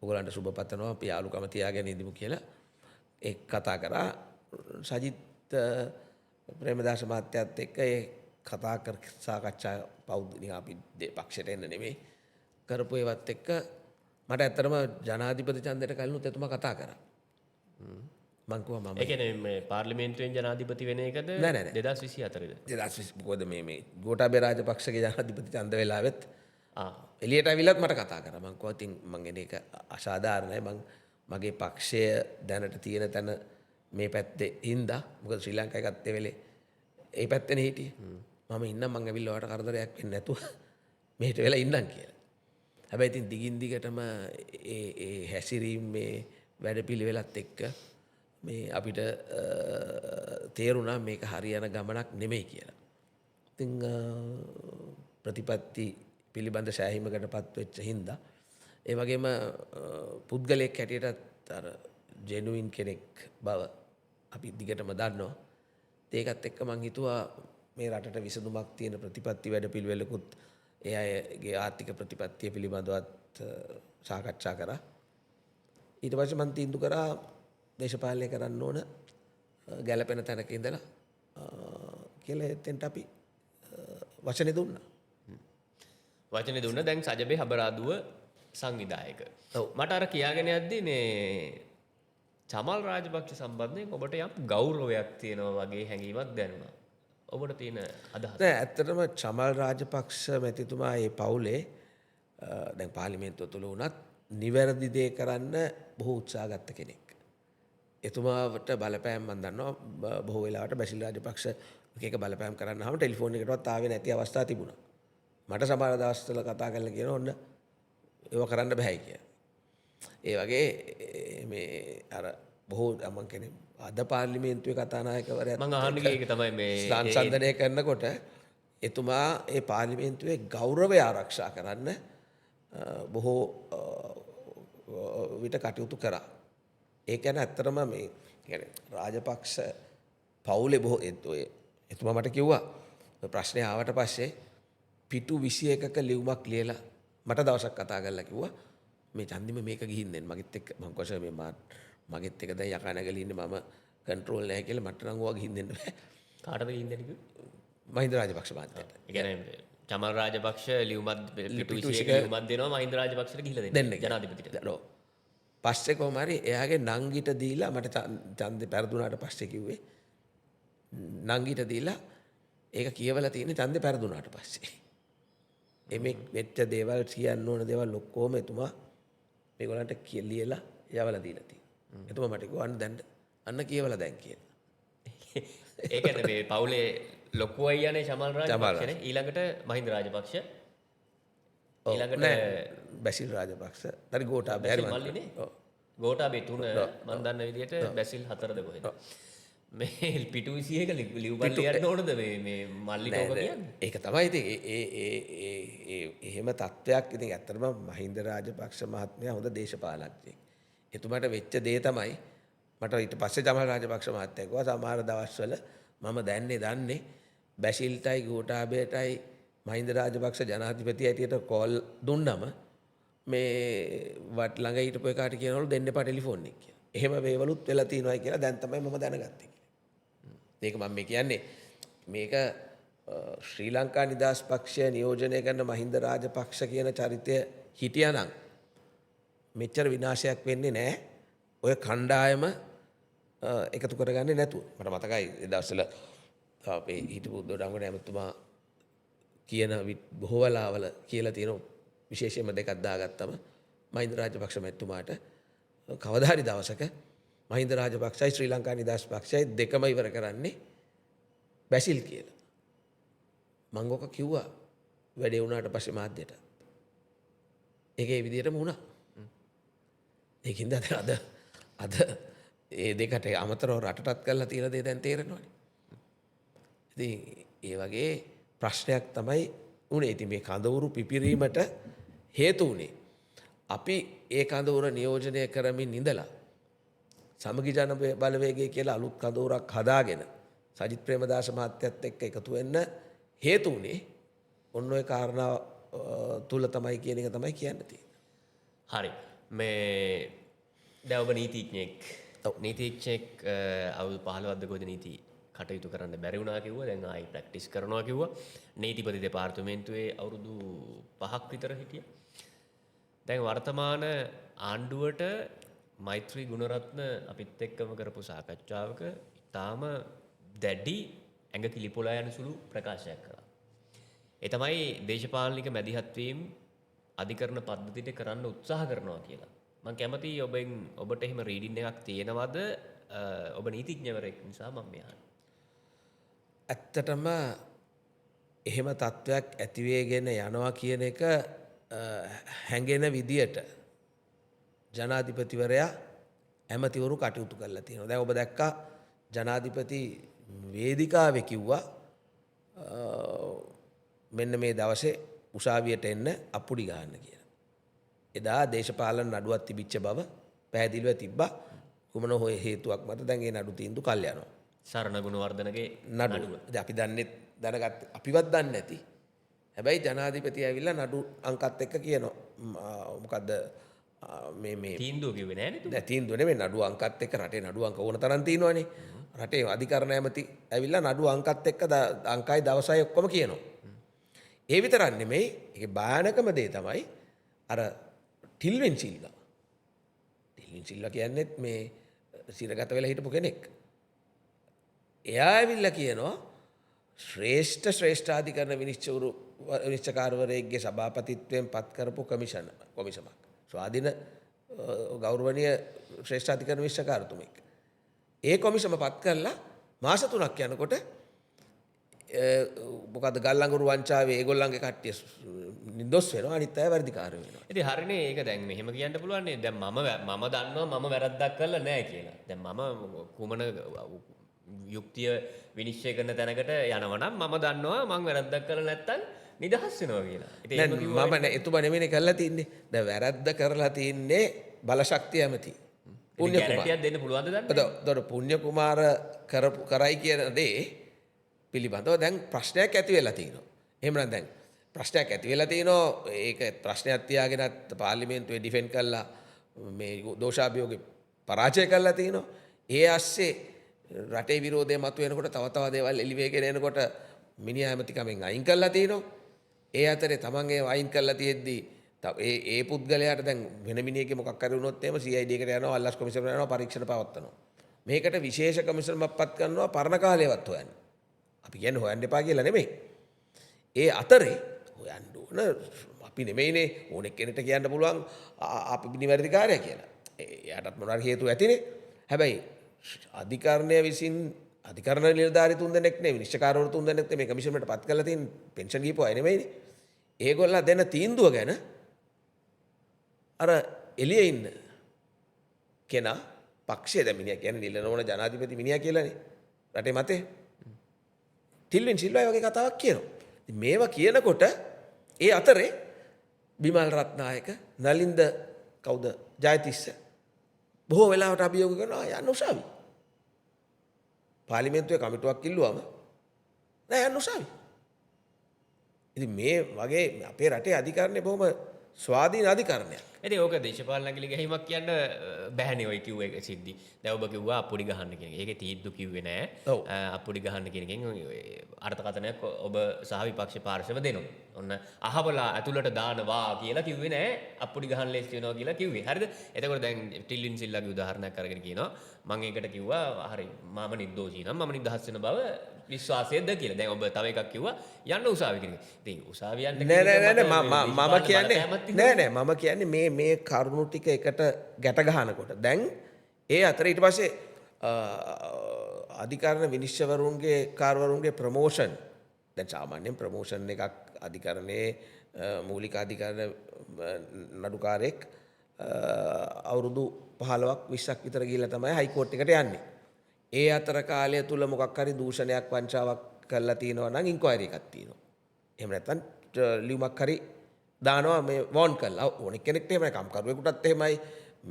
ඔයගොල්ලන්ට සුබ පතනවා අපි යාළුකම තියාගෙන ඉදිමු කියලා ඒ කතා කරා. සජිත් ප්‍රේමදාස මහත්තයාත් එක්ක ඒ කතා කර සාකච්ඡා පෞද්ගලික අපි දෙපක්ෂයට එන්න නෙමෙයි කරපු ඒවත් එක්ක මට ඇත්තටම ජනාධිපති ඡන්දයට කලිනුත් එතුමා කතා කරා. මං කිව්වා මම ඒ කියන්නේ මේ පාර්ලිමේන්තුවෙන් ජනාධිපති වෙන එකද 2024ද? 2020 මොකද මේ ගෝඨාභය රාජපක්ෂගේ ජනාධිපති ඡන්ද වෙලාවෙත් එළියට ඇවිල්ලත් මට කතා කරා. මං කිව්වා ඉතින් මං එන එක අසාධාරණයි. මගේ පක්ෂය දැනට තියෙන තැන මේ පැත්තේ හින්දා මොකද ශ්‍රී ලංකාවේ ගත්තේ වෙලේ ඒ පැත්තේනේ හිටියේ. මම ඉන්නම් මං ඇවිල්ලා ඔයාලට කරදරයක් වෙන්නේ නැතුව මෙහෙට වෙලා ඉන්නම් කියලා. හැබැයි ඉතින් දිගින් දිගටම ඒ හැසිරීම මේ වැඩපිළිවෙලත් එක්ක මේ අපිට තේරුණා මේක හරියන ගමනක් නෙමෙයි කියලා. ඉතින් ප්‍රතිපත්ති පිළිබඳ සෑහීමකටපත් වෙච්ච හින්දා ඒ වගේම පුද්ගලයෙක් හැටියටත් අර ජෙනුයින් කෙනෙක් බව අපි දිගටම දන්නවා. ඒකත් එක්ක මං හිතුවා මේ රටට විසඳුමක් තියෙන ප්‍රතිපත්ති වැඩපිළිවෙලකුත් ඒ අයගේ ආර්ථික ප්‍රතිපත්තිය පිළිබඳවත් සාකච්ඡා කරා. ඊට පස්සේ මම තීන්දුව කරා දේශපාලනය කරන්න ඕන ගැළපෙන තැනක ඉඳලා කියලා එතෙන්ට අපි වචනේ දුන්නා. වචනේ දුන්න දැන් සජබේ හබරාදුව සංවිධායක. මට අර කියාගෙන යද්දි මේ චමල් රාජපක්ෂ සම්බන්ධයෙන් ඔබට යම් ගෞරවයක් තියෙනවා වගේ හැඟීමක් දැනුණා. ඔබට තියෙන අදහස? නෑ ඇත්තටම චමල් රාජපක්ෂ මැතිතුමා මේ පවුලේ දැන් පාර්ලිමේන්තුව තුල වුණත් නිවැරදි දේ කරන්න බොහෝ උත්සාහ ගත්ත කෙනෙක්. එතුමාට බලපෑම් මම දන්නවා බොහෝ වෙලාවට බැසිල් රාජපක්ෂ එක බලපෑම් කරන්නාම ටෙලිෆෝන් එකකටවත් ආවේ නැති අවස්ථා තිබුණා. මට සමහර දවස්වල කතා කරලා කියනවා ඔන්න ඒව කරන්න බෑ කියලා. ඒ වගේ මේ අර බොහෝ මම කියන්නේ අද පාර්ලිමේන්තුවේ කතානායකවරයා මම අහන්නේ ඒක තමයි මේ සංසන්දනය කරනකොට එතුමා ඒ පාර්ලිමේන්තුවේ ගෞරවය ආරක්ෂා කරන්න බොහෝ විට කටයුතු කරා. ඒ කියන්නේ ඇත්තටම මේ කියන්නේ රාජපක්ෂ පවුලේ බොහෝ එතුමා මට කිව්වා ප්‍රශ්නේ ආවට පස්සේ පිටු 21ක ලියුමක් ලියලා මට දවසක් කතා කරලා කිව්වා මේ චන්දිම මේක ගිහින් දෙන්න මගෙත් එක්ක මම කොහොමද මේ මගෙත් එක දැන් යකා නැගලා ඉන්නේ මම කන්ට්‍රෝල් නැහැ කියලා මට නම් ඕවා ගිහින් දෙන්න බෑ. කාටද ගිහින් දෙන්නේ කිව්වේ? මහින්ද රාජපක්ෂ මහත්තයාට. ඒ කියන්නේ චමල් රාජපක්ෂ ලියුමක් පිටු 21ක ලියුමක් දෙනවා මහින්ද රාජපක්ෂට ගිහිල්ලා දෙන්න ජනාධිපතිට. නෝ. පස්සේ කොහොම හරි එයාගේ නංගිට දීලා මට ඡන්දේ පෙරදුනාට පස්සේ කිව්වේ නංගිට දීලා ඒක කියවලා තියෙන්නේ ඡන්දේ පෙරදුනාට පස්සේ. එමෙක් වෙච්ච දේවල් කියන්න ඕන දේවල් ඔක්කොම එතුමා මේගොල්ලන්ට ලියලා යවලා දීලා තියෙනවා. එතුමා මට කිව්වා අන්න කියවලා දැන් කියලා. ඒ කියන්නේ මේ පවුලේ ලොකු අයියානේ චමල් රාජපක්ෂනේ ඊළඟට මහින්ද රාජපක්ෂ ඊළඟට බැසිල් රාජපක්ෂ හරි ගෝඨාභය හරි මල්ලිනේ. ඔව්. ගෝඨාභය 3 මම දන්න විදිහට බැසිල් 4ද කොහෙද මේ පිටු 21 ලියුපල්ලි යන්න ඕනද මේ මල්ලි ටෝක කියන්නේ ඒක තමයි ඉතින් එහෙම තත්ත්වයක් ඉතින් ඇත්තටම මහින්ද රාජපක්ෂ මහත්මයා හොඳ දේශපාලඥයෙක්. එතුමාට වෙච්ච දේ තමයි මට ඊට පස්සේ ජමල් රාජපක්ෂ මහත්තයා කිව්වා සමහර දවස්වල මම දන්නේ බැසිල්ටයි ගෝඨාභයටයි මහින්ද රාජපක්ෂ ජනාධිපති ඇටියට කෝල් දුන්නම මේ වට ළඟ හිටපු එකාට කියනවලු දෙන්න එපා ටෙලිෆෝන් එක කියලා. එහෙම වේවලුත් වෙලා තියෙනවා කියලා දැන් තමයි මම දැනගත්තේ. ඒක මම මේ කියන්නේ මේක ශ්‍රී ලංකා නිදහස් පක්ෂය නියෝජනය කරන මහින්ද රාජපක්ෂ කියන චරිතය හිටියානම් මෙච්චර විනාශයක් වෙන්නේ නැහැ. ඔය කණ්ඩායම එකතු කරගන්නේ නැතුව. මට මතකයි ඒ දවස්වල අපේ හිටපු දොඩංගොඩ ඇමතුමා කියන බොහෝ වෙලාවල කියලා තියෙන විශේෂයෙන්ම දෙකක් දාගත්තම මහින්ද රාජපක්ෂ මැතිතුමාට කවදා හරි දවසක මහින්ද රාජපක්ෂයි ශ්‍රී ලංකා නිදහස් පක්ෂයි දෙකම ඉවර කරන්නේ බැසිල් කියලා. මම ඔක කිව්වා වැඩේ වුණාට පස්සේ මාධ්‍යයට. ඒක ඒ විදිහටම වුණා. ඒකින්ද අද ඒ දෙකට අමතරව රටටත් කරලා තියෙන දේ දැන් තේරෙනවනේ. ඉතින් ඒ වගේ ප්‍රශ්නයක් තමයි උනේ. ඉතින් මේ කඳවුරු පිපිරීමට හේතු උනේ අපි ඒ කඳවුර නියෝජනය කරමින් ඉඳලා සමගි ජන බලවේගය කියලා අලුත් කඳවුරක් හදාගෙන සජිත් ප්‍රේමදාස මහත්තයත් එක්ක එකතු වෙන්න හේතු උනේ ඔන්න ඔය කාරණා තුල තමයි කියන එක තමයි කියන්න තියෙන්නේ. හරි. මේ දැන් ඔබ නීතිඥයෙක්. නීතිඥයෙක් අවුරුදු 15ක්ද කොහෙද නීති කටයුතු කරන්න බැරි වුණා කිව්වා. දැන් ආයි ප්‍රැක්ටිස් කරනවා කිව්වා. නීතිපති දෙපාර්තමේන්තුවේ අවුරුදු 5ක් විතර හිටියා. දැන් වර්තමාන ආණ්ඩුවට මෛත්‍රී ගුණරත්න අපිත් එක්කම කරපු සාකච්ඡාවක ඊටාම දැඩි ඇඟ කිලිපොලා යන සුළු ප්‍රකාශයක් කළා. ඒ තමයි දේශපාලනික මැදිහත් වීම අධිකරණ පද්ධතියට කරන්න උත්සාහ කරනවා කියලා. මම කැමතියි ඔබට එහෙම රීඩින් එකක් තියෙනවද? ඔබ නීතිඥවරයෙක් නිසා මම මෙහාන. ඇත්තටම එහෙම තත්ත්වයක් ඇතිවේගෙන යනවා කියන එක හැඟෙන විදියට ජනාධිපතිවරයා ඇමතිවරු කටයුතු කරලා තියෙනවා. දැන් ඔබ දැක්කා ජනාධිපති වේදිකාවේ කිව්වා මෙන්න මේ දවසේ උසාවියට එන්න අප්පුඩි ගන්න කියලා. එදා දේශපාලන නඩුවක් තිබිච්ච බව පැහැදිලිව තිබ්බා. කුමන හොය හේතුවක් මත දැන් ඒ නඩු තීන්දුව කල් යනවා. සරණ ගුණවර්ධනගේ නඩුව. ඉතින් අපි දන්නේ දැනගත් අපිවත් දන්නේ නැති. හැබැයි ජනාධිපති ඇවිල්ලා නඩු අංකත් එක්ක කියනවා. මොකද්ද මේ තීන්දුව කිව්වේ නෑනේ තුමා. දැන් තීන්දුව නෙමෙයි නඩු අංකත් එක්ක රටේ නඩු අංක ඕන තරම් තියෙනවනේ. රටේ අධිකරණ ඇමති ඇවිල්ලා නඩු අංකත් එක්ක අංකයි දවසයි ඔක්කොම කියනවා. ඒ විතරක් නෙමෙයි ඒකේ භයානකම දේ තමයි අර ටිල්වින් සිල්වා. ටිල්වින් සිල්වා කියන්නේ මේ සිරගත වෙලා හිටපු කෙනෙක්. එයා ඇවිල්ලා කියනවා ශ්‍රේෂ්ඨාධිකරණ විනිශ්චයකාරවරයෙක්ගේ සභාපතිත්වයෙන් පත් කරපු කොමිසමක්. ස්වාධීන ගෞරවනීය ශ්‍රේෂ්ඨාධිකරණ විනිශ්චයකාරතුමෙක්. ඒ කොමිසම පත් කරලා මාස 3ක් යනකොට මොකද ගල්ලංගුරු වංචාවේ ඒගොල්ලන්ගේ කට්ටිය නිදොස් වෙනවා අනිත් අය වර්ධිකාරය වෙනවා. ඉතින් හරිනේ ඒක දැන් මෙහෙම කියන්න පුළුවන් නේ. දැන් මම දන්නවා මම වැරද්දක් කරලා නැහැ කියලා. දැන් මම කුමන යුක්තිය විනිශ්චය කරන තැනකට යනවා නම් මම දන්නවා මම වැරද්දක් කරලා නැත්තම් නිදහස් වෙනවා කියලා. ඉතින් එහෙම කිව්වා මම එතුමා නෙමෙයිනේ කරලා තින්නේ. දැන් වැරද්ද කරලා තින්නේ බලශක්තිය ඇමති. පුණ්‍ය කුමාර දෙන්න පුළුවන්ද දන්නේ? දොර පුණ්‍ය කුමාර කරයි කියන දේ පිළිබඳව දැන් ප්‍රශ්නයක් ඇති වෙලා තියෙනවා. එහෙමනම් දැන් ප්‍රශ්නයක් ඇති වෙලා තියෙනවා. ඒක ප්‍රශ්නයක් තියාගෙනත් පාර්ලිමේන්තුවේ ඩිෆෙන්ඩ් කළා මේ දෝෂාභියෝගේ පරාජය කළා තියෙනවා. ඒ ASCII රටේ විරෝධය මතුවෙනකොට තව දේවල් එළි වෙගෙන එනකොට මිනිහා ඇමතිකමෙන් අයින් කළා තියෙනවා. ඒ අතරේ තමන් ඒව අයින් කළා තියෙද්දි ඒ පුද්ගලයාට දැන් වෙන මිනිහෙක්ගේ මොකක් හරි වුණොත් එහෙම CID එකට යනවා අල්ලස් කොමිසමට යනවා පරීක්ෂණ පවත්වනවා. මේකට විශේෂ කොමිසමක් පත් කරනවා පරණ කාලේවත් හොයන්න. අපි කියන්නේ හොයන්න එපා කියලා නෙමෙයි. ඒ අතරේ හොයන්න ඕන අපි නෙමෙයිනේ ඕනෙක් කෙනෙක්ට කියන්න පුළුවන් අපි නිවැරදි කාර්යය කියලා. එයාටත් මොනවා හේතු ඇතිනේ. හැබැයි අධිකරණය විසින් අධිකරණ නිලධාරී 3 දෙනෙක් නෙවෙයි විනිශ්චයකාරවරු 3 දෙනෙක් මේ කමිෂන් පත් කරලා තියෙන පෙන්ෂන් ගිහපු අය නෙමෙයිනේ. ඒගොල්ලෝ දෙන තීන්දුව ගැන අර එළියේ ඉන්න කෙනා පක්ෂය දැන් මිනිහා කියන්නේ නිලනෝන ජනාධිපති මිනිහා කියලානේ රටේ මතේ ටිල්වින් සිල්වා වගේ කතාවක් කියනවා. ඉතින් මේවා කියනකොට ඒ අතරේ බිමල් රත්නායක නලින්ද කවුද ජයතිස්ස බොහෝ වෙලාවට අභියෝග කරනවා යන්න උසාවි. පාර්ලිමේන්තුවේ කමිටුවක් ඉල්ලුවම නෑ යන්න උසාවි. ඉතින් මේ වගේ අපේ රටේ අධිකරණය බොහොම ස්වාධීන අධිකරණයක්. ඉතින් ඕක දේශපාලන ඇඟිලි ගැහිමක් කියන්න බැහැනේ ඔය කිව්ව එක සිද්ධි. දැන් ඔබ කිව්වා අප්පුඩි ගහන්න කියන එක. ඒකේ තීන්දුව කිව්වේ නෑ. ඔව්. අප්පුඩි ගහන්න කියන එකෙන් අර්ථකථනයක් ඔබ සහ විපක්ෂ පාර්ශව දෙනවා. ඔන්න අහවලා ඇතුළට දානවා කියලා කිව්වේ නෑ. අප්පුඩි ගහන්න ලේස්ති වෙනවා කියලා කිව්වේ. හරිද? එතකොට දැන් ටිල්වින් සිල්ලාගේ උදාහරණයක් අරගෙන කියනවා මම ඒකට කිව්වා හරි මම නිර්දෝෂී නම් මම නිදහස් වෙන බව විශ්වාසයද කියලා. දැන් ඔබ තව එකක් කිව්වා යන්න උසාවි කියන එක. ඉතින් උසාවි යන්න මම කියන්නේ මම කියන්නේ මේ කරුණු ටික එකට ගැට ගන්නකොට දැන් ඒ අතර ඊට පස්සේ අධිකරණ විනිශ්චයවරුන්ගේ කාර්යවරුන්ගේ ප්‍රමෝෂන් දැන් සාමාන්‍යයෙන් ප්‍රමෝෂන් එකක් අධිකරණයේ මූලික අධිකරණ නඩුකාරයෙක් අවුරුදු 15ක් 20ක් විතර ගිහිල්ලා තමයි හයිකෝට් එකට යන්නේ. ඒ අතර කාලය තුල මොකක් හරි දූෂණයක් වංචාවක් කරලා තියෙනවා නම් ඉන්ක්වයරි එකක් තියෙනවා. එහෙම නැත්නම් ලියුමක් හරි දානවා මේ වෝන් කරලා ඕන කෙනෙක්ට එහෙමයි කම්කරුවෙකුටත් එහෙමයි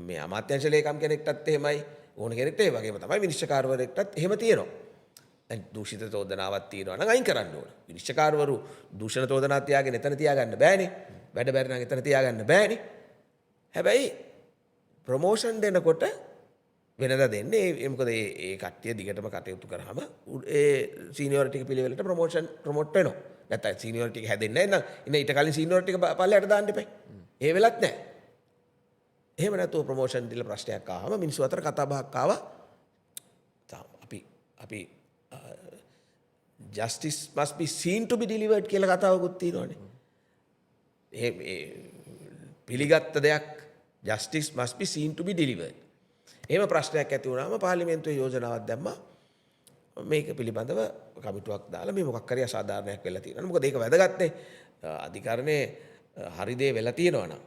මේ අමාත්‍යාංශ ලේකම් කෙනෙක්ටත් එහෙමයි ඕන කෙනෙක්ට ඒ වගේම තමයි විනිශ්චයකාරවරයෙක්ටත් එහෙම තියෙනවා. දැන් දූෂිත චෝදනාවක් තියෙනවා නම් අයින් කරන්න ඕන. විනිශ්චයකාරවරු දූෂණ චෝදනා තියාගෙන එතන තියාගන්න බෑනේ. වැඩ බැරි නම් එතන තියාගන්න බෑනේ. හැබැයි ප්‍රොමෝෂන් දෙනකොට වෙනදා දෙන්නේ මොකද ඒ කට්ටිය දිගටම කටයුතු කරාම ඒ සීනියොරිටි පිළිවෙලට ප්‍රොමෝට් වෙනවා. නැත්නම් සීනියොරිටි එක හැදෙන්නේ නැහැ නේද? ඉතින් ඊට කලින් සීනියොරිටි එක පල්ලයට දාන්න එපා. ඒ වෙලත් නැහැ. එහෙම නැතුව ප්‍රොමෝෂන් දීලා ප්‍රශ්නයක් ආවම මිනිස්සු අතර කතා බහක් ආවා. අපි justice must be seen to be delivered කියලා කතාවකුත් තියෙනවානේ. ඒ පිළිගත්ත දෙයක් justice must be seen to be delivered. එහෙම ප්‍රශ්නයක් ඇති වුණාම පාර්ලිමේන්තුවේ යෝජනාවක් දැම්මා මේක පිළිබඳව කමිටුවක් දාලා මේ මොකක් හරි අසාධාරණයක් වෙලා තියෙනවා. මොකද ඒක වැදගත්නේ. අධිකරණයේ හරි දේ වෙලා තියෙනවා නම්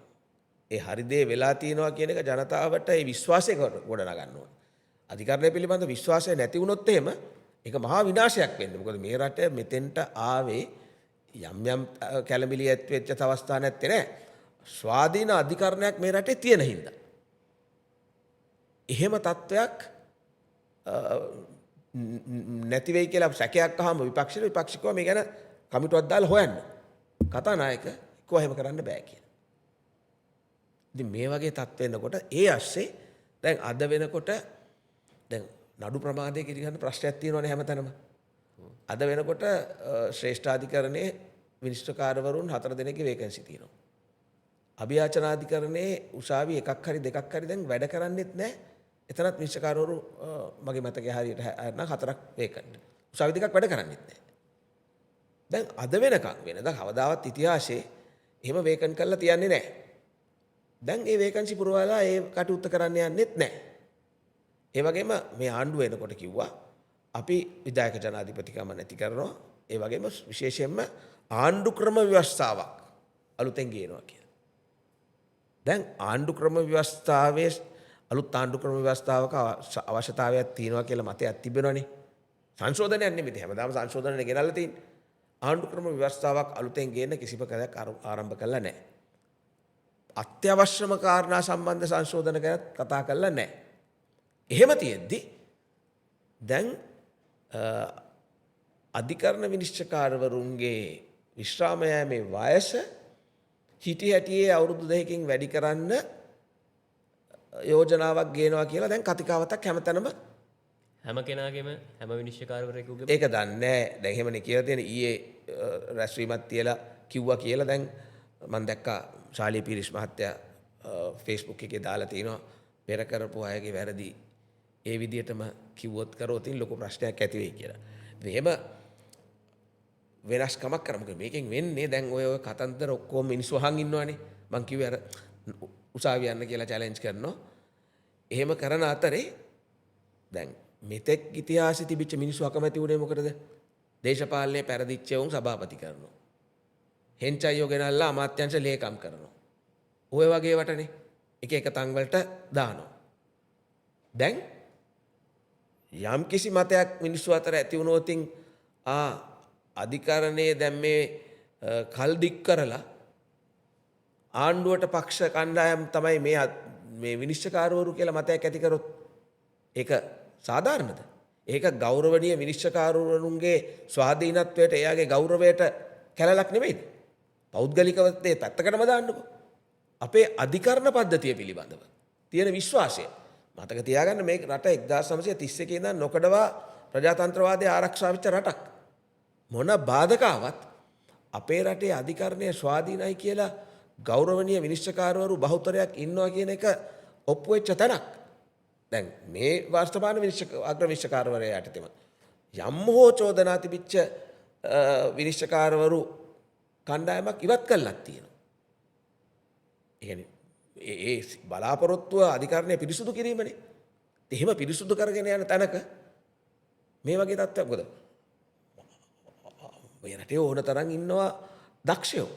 ඒ හරි දේ වෙලා තියෙනවා කියන එක ජනතාවට ඒ විශ්වාසය ගොඩනගා ගන්න ඕන. අධිකරණය පිළිබඳ විශ්වාසය නැති වුණොත් එහෙම ඒක මහා විනාශයක් වෙන්නේ. මොකද මේ රට මෙතෙන්ට ආවේ යම් කැළඹිලි වෙච්ච අවස්ථා නැත්තේ නෑ. ස්වාධීන අධිකරණයක් මේ රටේ තියෙන හින්දා. එහෙම තත්ත්වයක් නැති වෙයි කියලා සැකයක් අහම විපක්ෂිකව මේ ගැන කමිටුවක් දාලා හොයන්න. කතානායක කිව්වා එහෙම කරන්න බෑ කියලා. ඉතින් මේ වගේ තත්ත්ව වෙනකොට ඒ ASCII දැන් අද වෙනකොට දැන් නඩු ප්‍රමාදයේ කිරිගන්න ප්‍රශ්නයක් තියෙනවනේ හැමතැනම. අද වෙනකොට ශ්‍රේෂ්ඨාධිකරණයේ විනිශ්චයකාරවරුන් 4 දෙනෙක්ගේ වේකන්සි තියෙනවා. අභියාචනාධිකරණයේ උසාවි එකක් හරි දෙකක් හරි දැන් වැඩ කරන්නේත් නැහැ. එතනත් විනිශ්චයකාරවරු මගේ මතකයේ හරියට නම් 4ක් වේකන්ට්. උසාවි දෙකක් වැඩ කරන්නේත් නැහැ. දැන් අද වෙනකන් වෙනදා කවදාවත් ඉතිහාසයේ එහෙම වේකන්ට් කරලා තියන්නේ නැහැ. දැන් ඒ වේකන්සි පුරවලා ඒ කටයුත්ත කරන්න යන්නෙත් නැහැ. ඒ වගේම මේ ආණ්ඩුව එනකොට කිව්වා අපි විධායක ජනාධිපතිකම නැති කරනවා. ඒ වගේම විශේෂයෙන්ම ආණ්ඩු ක්‍රම ව්‍යවස්ථාවක් අලුතෙන් ගේනවා කියලා. දැන් ආණ්ඩු ක්‍රම ව්‍යවස්ථාවේ අලුත් ආණ්ඩු ක්‍රම ව්‍යවස්ථාවක අවශ්‍යතාවයක් තියෙනවා කියලා මතයක් තිබෙනවනේ. සංශෝධනයක් නෙමෙයි හැමදාම සංශෝධනනේ ගෙනල්ලා තියෙන්නේ. ආණ්ඩු ක්‍රම ව්‍යවස්ථාවක් අලුතෙන් ගේන්න කිසිම කලක් ආරම්භ කළා නැහැ. අත්‍යවශ්‍යම කාරණා සම්බන්ධ සංශෝධන ගැන කතා කරලා නැහැ. එහෙම තියෙද්දි දැන් අධිකරණ විනිශ්චයකාරවරුන්ගේ විශ්‍රාම යෑමේ වයස හිටි හැටියේ අවුරුදු 2කින් වැඩි කරන්න යෝජනාවක් ගේනවා කියලා දැන් කතිකාවතක් හැමතැනම හැම කෙනාගේම හැම විනිශ්චයකාරවරයෙකුගේ ඒක දන්නේ නැහැ. දැන් එහෙමනේ කියලා තියෙන ඊයේ රැස්වීමක් තියලා කිව්වා කියලා දැන් මම දැක්කා ශාලී පීරිස් මහත්තයා Facebook එකේ දාලා තිනවා පෙර කරපු අයගේ වැරදි ඒ විදිහටම කිව්වොත් කරොත් ලොකු ප්‍රශ්නයක් ඇති වෙයි කියලා. එහෙම වෙනස්කමක් කරමු. මේකෙන් වෙන්නේ දැන් ඔය කතන්දර ඔක්කොම මිනිස්සු අහන් ඉන්නවනේ. මං කිව්වේ අර උසාවිය යන්න කියලා චැලෙන්ජ් කරනවා. එහෙම කරන අතරේ දැන් මෙතෙක් ඉතිහාසෙ තිබිච්ච මිනිස්සු අකමැති වුණේ මොකටද? දේශපාලනයේ පෙරදිච්ච වුන් සභාපති කරනවා. හෙන්චයියෝ ගෙනල්ලා අමාත්‍යංශ ලේකම් කරනවා. ඔය වගේ වටනේ එක එක තන් වලට දානවා. දැන් යම් කිසි මතයක් මිනිස්සු අතර ඇති වුණොතින් අධිකරණයේ දැන් මේ කල් දික් කරලා ආණ්ඩුවට පක්ෂ කණ්ඩායම් තමයි මේ විනිශ්චයකාරවරු කියලා මතයක් ඇති කරොත් ඒක සාධාරණද? ඒක ගෞරවනීය විනිශ්චයකාරවරුන්ගේ ස්වාධීනත්වයට එයාගේ ගෞරවයට කැලලක් නෙමෙයිද? පෞද්ගලිකව ඒ පැත්තකටම දාන්නකෝ. අපේ අධිකරණ පද්ධතිය පිළිබඳව තියෙන විශ්වාසය මතක තියාගන්න මේ රට 1931 ඉඳන් නොකඩවා ප්‍රජාතන්ත්‍රවාදය ආරක්ෂා වෙච්ච රටක්. මොන බාධකාවත් අපේ රටේ අධිකරණය ස්වාධීනයි කියලා ගෞරවනීය විනිශ්චයකාරවරු බහුතරයක් ඉන්නවා කියන එක ඔප්පු වෙච්ච තැනක්. දැන් මේ වර්තමාන අග්‍ර විනිශ්චයකාරවරයා යටතේම යම් හෝ චෝදනා තිබිච්ච විනිශ්චයකාරවරු කණ්ඩායමක් ඉවත් කළාක් තියෙනවා. ඒ බලාපොරොත්තුව අධිකරණය පිරිසුදු කිරීමනේ. එහෙම පිරිසුදු කරගෙන යන තැනක මේ වගේ තත්ත්වයක් මොකද? මේ රටේ ඕන තරම් ඉන්නවා දක්ෂයෝ.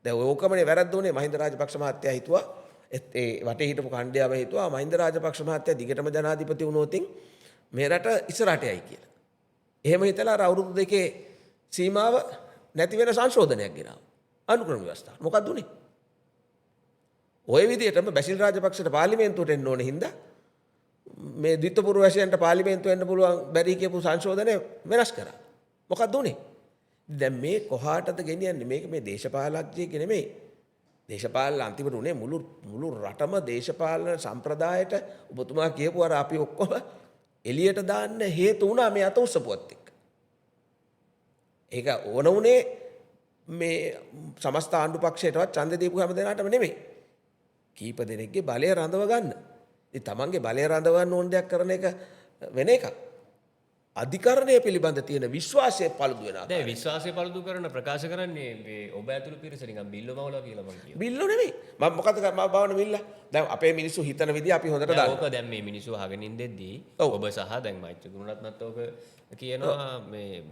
දැන් ඕකමනේ වැරද්ද උනේ මහින්ද රාජපක්ෂ මහත්තයා හිතුවා ඒ වටේ හිටපු කණ්ඩායම හිතුවා මහින්ද රාජපක්ෂ මහත්තයා දිගටම ජනාධිපති වුණොතින් මේ රට ඉස්සරහට යයි කියලා. එහෙම හිතලා අර අවුරුදු දෙකේ සීමාව නැති වෙන සංශෝධනයක් ගෙනාවා. අනුක්‍රම ව්‍යවස්ථාව. මොකක්ද උනේ? ඔය විදිහටම බැසිල් රාජපක්ෂට පාර්ලිමේන්තුවට එන්න ඕන හින්දා මේ ද්විත්ව පුරවැසියන්ට පාර්ලිමේන්තුව එන්න පුළුවන් බැරි කියපු සංශෝධනය වෙනස් කරා. මොකක්ද උනේ? දැන් මේ කොහාටද ගෙනියන්නේ? මේක මේ දේශපාලඥයෙක් නෙමෙයි. දේශපාලන අන්තිමට උනේ මුළු රටම දේශපාලන සම්ප්‍රදායට ඔබතුමා කියපු අර අපි ඔක්කොම එළියට දාන්න හේතු වුණා මේ අත උස්සපුවත් එක්ක. ඒක ඕන උනේ මේ සමස්ත ආණ්ඩු පක්ෂයටවත් ඡන්ද දීපු හැම දෙනාටම නෙමෙයි. කීප දෙනෙක්ගේ බලය රඳව ගන්න. ඉතින් තමන්ගේ බලය රඳව ගන්න ඕන දෙයක් කරන එක වෙන එකක්. අධිකරණය පිළිබඳ තියෙන විශ්වාසය පළුදු වෙනවා. දැන් විශ්වාසය පළුදු කරන ප්‍රකාශ කරන්නේ මේ ඔබ ඇතුළු පිරිස නිකන් බිල්ල මවලා කියලා මම කියනවා. බිල්ල නෙමෙයි. මම මොකද මම බවන බිල්ල. දැන් අපේ මිනිස්සු හිතන විදිහ අපි හොඳට දන්නවා. ඕක දැන් මේ මිනිස්සු අහගෙන ඉඳෙද්දී ඔබ සහ දැන් මෛත්‍රී ගුණරත්නත් ඕක කියනවා මේ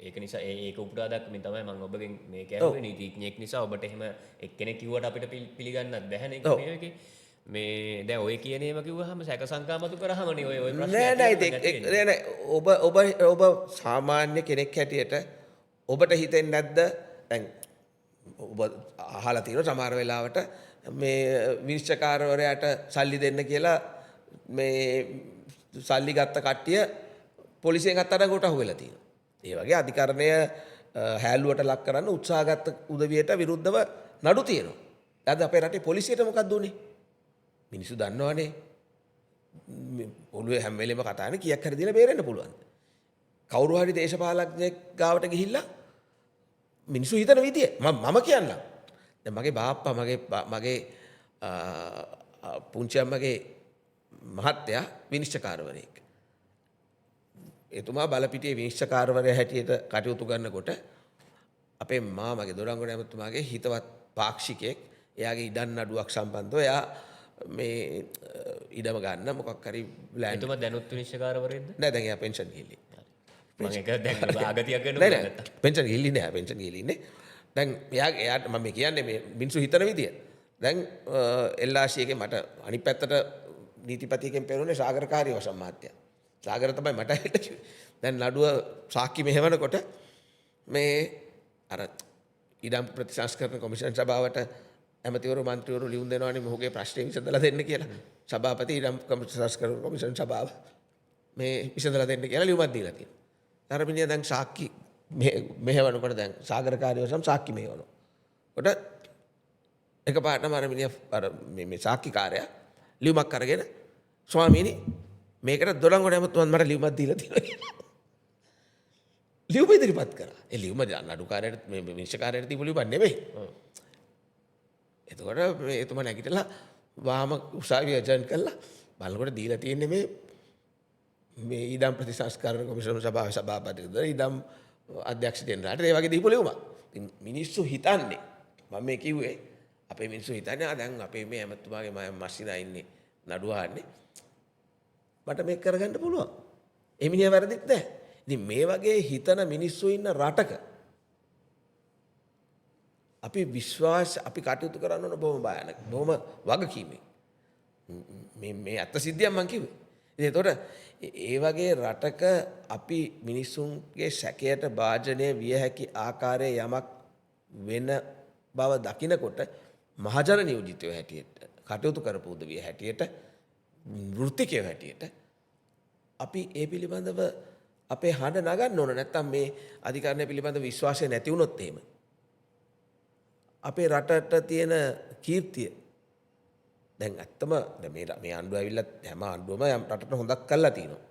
ඒක නිසා ඒක උපුටා දක්වමින් තමයි මම ඔබගෙන් මේ කියන්නේ නීතිඥයෙක් නිසා ඔබට එහෙම එක්කෙනෙක් කිව්වට අපිට පිළිගන්නත් බැහැ නේ මේකේ. මේ දැන් ඔය කියන ඒවා කිව්වහම සැක සංකා මතු කරාමනේ ඔය ප්‍රශ්නේ නෑ ඔබ සාමාන්‍ය කෙනෙක් හැටියට ඔබට හිතෙන්නේ නැද්ද දැන් ඔබ අහලා තියෙන සමහර වෙලාවට මේ විනිශ්චයකාරවරයාට සල්ලි දෙන්න කියලා මේ සල්ලි ගත්ත කට්ටිය පොලිසියෙන් අත්අඩංගුවට අහුවෙලා තියෙනවා. ඒ වගේ අධිකරණය හැලුවට ලක් කරන්න උත්සාහගත් උදවියට විරුද්ධව නඩු තියෙනවා. අද අපේ රටේ පොලිසියට මොකක්ද උනේ? මිනිස්සු දන්නවනේ ඔළුවේ හැම වෙලේම කතා කරන කීයක් හරි දීලා බේරෙන්න පුළුවන්. කවුරු හරි දේශපාලඥයෙක් ගාවට ගිහිල්ලා මිනිස්සු හිතන විදිය මම කියන්නම්. දැන් මගේ බාප්පා මගේ පුංචි අම්මගේ මහත්තයා විනිශ්චයකාරවරයෙක්. එතුමා බලපිටියේ විනිශ්චයකාරවරයා හැටියට කටයුතු කරනකොට අපේ මාමගේ දොඩංගොඩ ඇමතුමාගේ හිතවත් පාක්ෂිකයෙක් එයාගේ ඉඩම් නඩුවක් සම්බන්ධව එයා මේ ඉඩම ගන්න මොකක් හරි ප්ලෑන් එතුමා දැනුත් විනිශ්චයකාරවරයෙක්ද? නෑ දැන් එයා පෙන්ෂන් ගිහිල්ලා. මම ඒක දැන් ආගතියක් ගන්න නෑ නෑ පෙන්ෂන් ගිහිල්ලා නෑ පෙන්ෂන් ගිහිල්ලා ඉන්නේ. දැන් එයාට මම කියන්නේ මේ මිනිස්සු හිතන විදිය. දැන් එල්ආසියගේ මට අනිත් පැත්තට නීතිපතියකින් පෙරුනේ සාගරකාරී වසම් මහත්තයා. සාගර තමයි මට හිට කිව්වේ. දැන් නඩුව සාක්ෂි මෙහෙවනකොට මේ අර ඉඩම් ප්‍රතිසංස්කරණ කොමිෂන් සභාවට ඇමතිවරු මන්ත්‍රීවරු ලියුම් දෙනවනේ මොහුගේ ප්‍රශ්නේ විසඳලා දෙන්න කියලා. සභාපති ඉඩම් ප්‍රතිසංස්කරණ කොමිෂන් සභාව මේ විසඳලා දෙන්න කියලා ලියුමක් දීලා තියෙනවා. අර මිනිහා දැන් සාක්ෂි මෙහෙවනකොට දැන් සාගරකාරී වසම් සාක්ෂි මෙහෙවනවා. කොට එකපාරටම අර මිනිහා අර මේ සාක්ෂිකාරයා ලියුමක් අරගෙන ස්වාමීනි මේකට දොඩංගොඩ ඇමතුමන් මට ලියුමක් දීලා තියෙනවා කියලා. ලියුම ඉදිරිපත් කරා. ඒ ලියුම නඩුකාරයට මේ විනිශ්චයකාරයට දීපු ලියුමක් නෙමෙයි. එතකොට මේ එතුමා නැගිටලා වාම උසාවිය ජොයින් කළා. බලනකොට දීලා තියෙන්නේ මේ ඉඩම් ප්‍රතිසංස්කරණ කොමිෂන් සභාවේ සභාපතිතුමා ඉඩම් අධ්‍යක්ෂ දෙන්නාට ඒ වගේ දීපු ලියුමක්. ඉතින් මිනිස්සු හිතන්නේ මම මේ කිව්වේ අපේ මිනිස්සු හිතන්නේ දැන් අපේ මේ ඇමතුමාගේ මස්සිනා ඉන්නේ නඩුව අහන්නේ මට මේක කරගන්න පුළුවන්. ඒ මිනිහා වැරදිත් නැහැ. ඉතින් මේ වගේ හිතන මිනිස්සු ඉන්න රටක අපි අපි කටයුතු කරන්න ඕන බොහොම භයානක. බොහොම වගකීමෙන්. මේ ඇත්ත සිද්ධියක් මම කිව්වේ. එතකොට ඒ වගේ රටක අපි මිනිස්සුන්ගේ සැකයට භාජනය විය හැකි ආකාරයේ යමක් වෙන බව දකිනකොට මහජන නියෝජිතයෝ හැටියට කටයුතු කරපු උදවිය හැටියට වෘත්තිකයෝ හැටියට අපි ඒ පිළිබඳව අපේ හඬ නගන්න ඕන. නැත්තම් මේ අධිකරණය පිළිබඳ විශ්වාසය නැති වුණොත් එහෙම අපේ රටට තියෙන කීර්තිය දැන් ඇත්තම මේ ආණ්ඩුව ඇවිල්ලා හැම ආණ්ඩුවම යම් රටට හොඳක් කරලා තිනවා.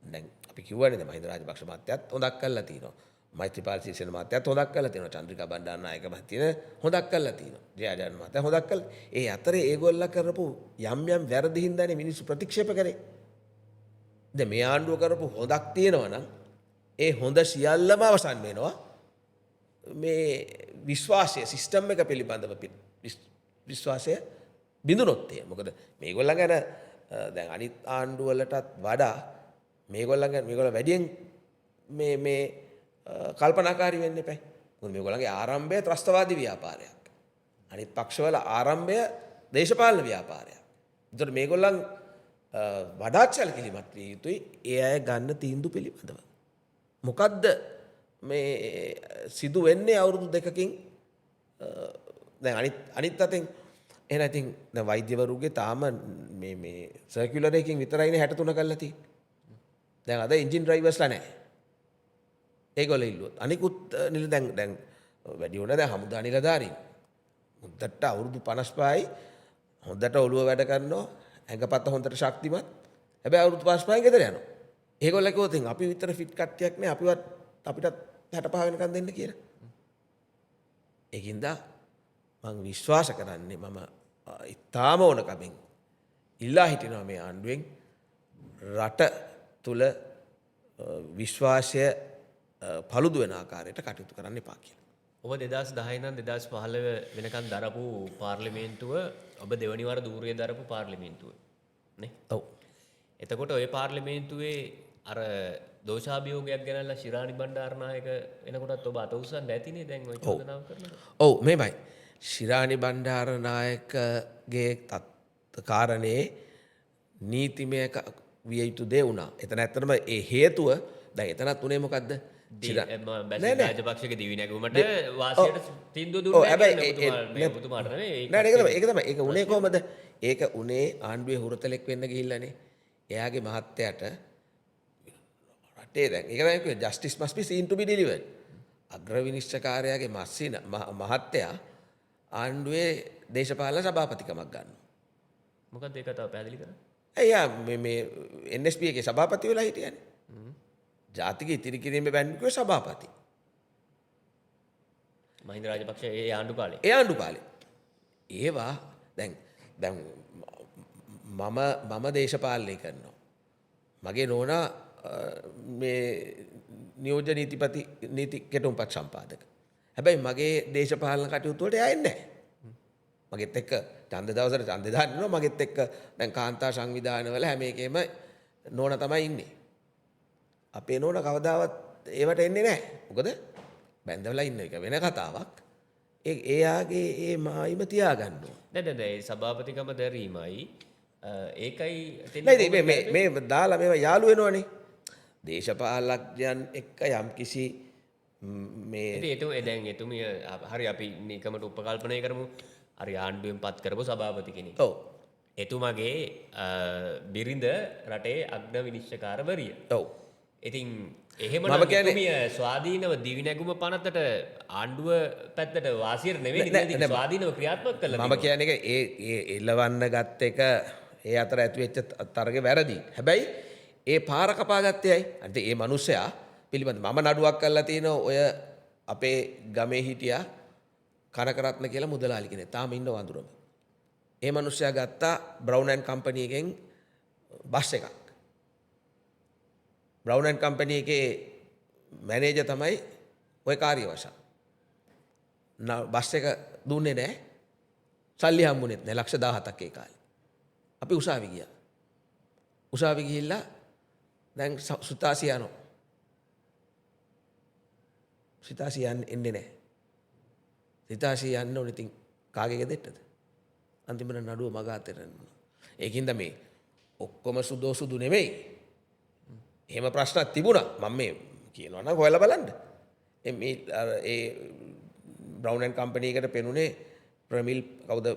දැන් අපි කිව්වනේ දැන් මහින්ද රාජපක්ෂ මහත්තයත් හොඳක් කරලා තිනවා. මෛත්‍රීපාල සිරිසේන මහත්තයත් හොඳක් කරලා තිනවා. චන්ද්‍රිකා බණ්ඩාරනායක මහත්මිය හොඳක් කරලා තිනවා. ජයජාන මහත්තයා හොඳක් කළා. ඒ අතරේ ඒගොල්ලෝ කරපු යම් වැරදි හින්දානේ මිනිස්සු ප්‍රතික්ෂේප කරේ. දැන් මේ ආණ්ඩුව කරපු හොඳක් තියෙනවා නම් ඒ හොඳ සියල්ලම අවසන් වෙනවා. මේ විශ්වාසය සිස්ටම් එක පිළිබඳව විශ්වාසය බිඳුනොත් එහෙම. මොකද මේගොල්ලන් ගැන දැන් අනිත් ආණ්ඩුවලටත් වඩා මේගොල්ලෝ වැඩියෙන් මේ කල්පනාකාරී වෙන්න එපා. මොකද මේගොල්ලන්ගේ ආරම්භය ත්‍රස්තවාදී ව්‍යාපාරයක්. අනිත් පක්ෂවල ආරම්භය දේශපාලන ව්‍යාපාරයක්. ඒතර මේගොල්ලන් වඩාත් සැලකිලිමත් විය යුතුයි ඒ අය ගන්න තීන්දුව පිළිබඳව. මොකද්ද මේ සිදු වෙන්නේ අවුරුදු දෙකකින් දැන් අනිත් අතින් එහෙනම් ඉතින් දැන් වෛද්‍යවරුගේ තාම මේ සර්කියුලර් එකකින් විතරයිනේ 63 කරලා තියෙන්නේ. දැන් අද එන්ජින් ඩ්‍රයිවර්ස්ලා නැහැ. ඒගොල්ලෝ ඉල්ලුවොත් අනිකුත් දැන් වැඩි උන දැන් හමුදා නිලධාරීන්. හොඳට අවුරුදු 55යි හොඳට ඔළුව වැඩ කරනවා. ඇඟපත හොඳට ශක්තිමත්. හැබැයි අවුරුදු 55න් ගෙදර යනවා. ඒගොල්ලෝ කිව්වොත් අපි විතර ෆිට් කට්ටියක් නේ අපිටත් 65 වෙනකන් දෙන්න කියලා. ඒකින්ද මම විශ්වාස කරන්නේ මම ඉතාම ඕනකමින් ඉල්ලා හිටිනවා මේ ආණ්ඩුවෙන් රට තුල විශ්වාසය පළුදු වෙන ආකාරයට කටයුතු කරන්න එපා කියලා. ඔබ 2010 ඉඳන් 2015 වෙනකන් දරපු පාර්ලිමේන්තුව ඔබ දෙවනි වර ධූරය දරපු පාර්ලිමේන්තුව නේ? ඔව්. එතකොට ওই පාර්ලිමේන්තුවේ අර දෝෂාභියෝගයක් ගැනලා ශිරාණි බණ්ඩාරනායක එනකොටත් ඔබ අත උස්සන්න ඇතිනේ දැන් ওই චෝදනාව කරනකොට. ඔව් මේමයි. ශිරාණි බණ්ඩාරනායකගේ කාරණේ නීතිමය විය යුතු දේ වුණා. එතන ඇත්තටම ඒ හේතුව දැන් එතනත් උනේ මොකද්ද? බැසිල් රාජපක්ෂගේ දිවි නැගුමට වාසියට තීන්දුව දුන්නේ ඔබතුමාට නෙවෙයි. ඒක තමයි. ඒක උනේ කොහමද? ඒක උනේ ආණ්ඩුවේ හුරතලෙක් වෙන්න ගිහිල්ලානේ. එයාගේ මහත්තයාට රටේ දැන් ඒක තමයි කිව්වේ justice must be seen to be delivered. අග්‍ර විනිශ්චයකාරයාගේ මහත්තයා ආණ්ඩුවේ දේශපාලන සභාපතිකමක් ගන්නවා. මොකක්ද ඒක තව පැහැදිලි කරන්න? එයා මේ NSP එකේ සභාපති වෙලා හිටියනේ. ජාතික ඉතිරි කිරීමේ බැංකුවේ සභාපති. මහින්ද රාජපක්ෂ ඒ ආණ්ඩු කාලේ. ඒ ආණ්ඩු කාලේ. ඒවා දැන් මම දේශපාලනය කරනවා. මගේ නෝනා මේ නියෝජ්‍ය නීති කෙටුම්පත් සම්පාදක. හැබැයි මගේ දේශපාලන කටයුතු වලට එයා එන්නේ නැහැ. මගෙත් එක්ක ඡන්ද දවසට ඡන්ද දාන්නවා. මගෙත් එක්ක දැන් කාන්තා සංවිධානවල හැම එකෙම නෝනා තමයි ඉන්නේ. අපේ නෝනා කවදාවත් ඒවට එන්නේ නැහැ. මොකද බැඳවලා ඉන්න එක වෙන කතාවක්. එයාගේ ඒ මායිම තියාගන්න ඕන. දැන් සභාපතිකම දැරීමයි ඒකයි මේ දාලා මේවා යාළු වෙනවනේ. දේශපාලඥයන් එක්ක යම්කිසි මේ දැන් එතුමිය හරි අපි නිකමට උපකල්පනය කරමු. හරි ආණ්ඩුවෙන් පත් කරපු සභාපති කෙනෙක්. ඔව්. එතුමගේ බිරිඳ රටේ අග්‍ර විනිශ්චයකාරවරිය. ඔව්. ඉතින් එහෙම එතුමිය ස්වාධීනව දිවි නැගුම පනතට ආණ්ඩුව පැත්තට වාසියට නෙවෙයි ස්වාධීනව ක්‍රියාත්මක කළා. මම කියන්නේ ඒ එල්ලවන්න ගත්ත එක ඒ අතර ඇති වෙච්ච තරගේ වැරදි. හැබැයි ඒ පාර කපා ගත්තේ ඇයි? අනිත් ඒ මිනිස්සයා පිළිබඳ මම නඩුවක් කරලා තිනවා ඔය අපේ ගමේ හිටියා කනකරත්න කියලා මුදලාලි කෙනෙක්. තාම ඉන්න වඳුරම. ඒ මිනිස්සයා ගත්තා බ්‍රවුන් ඇන්ඩ් කම්පැනි එකෙන් බස් එකක්. බ්‍රවුන් ඇන්ඩ් කම්පැනි එකේ මැනේජර් තමයි ඔය කාර්යවශ. බස් එක දුන්නේ නැහැ. සල්ලි හම්බුනේත් නැහැ. ලක්ෂ 17ක් ඒ කාලේ. අපි උසාවි ගියා. උසාවි ගිහිල්ලා දැන් සුතාසි යනවා. සිතාසි එන්නේ නැහැ. සිතාසි යන්න ඕනේ ඉතින් කාගේ ගෙදෙට්ටද? අන්තිමට නඩුව මග අතරන්න. ඒකින්ද මේ ඔක්කොම සුදෝ සුදු නෙමෙයි. එහෙම ප්‍රශ්නක් තිබුණා. මම මේ කියනවා නම් හොයලා බලන්න. මේ ඒ බ්‍රවුන් ඇන්ඩ් කම්පැනි එකට පෙනුනේ ප්‍රමිල් කවුද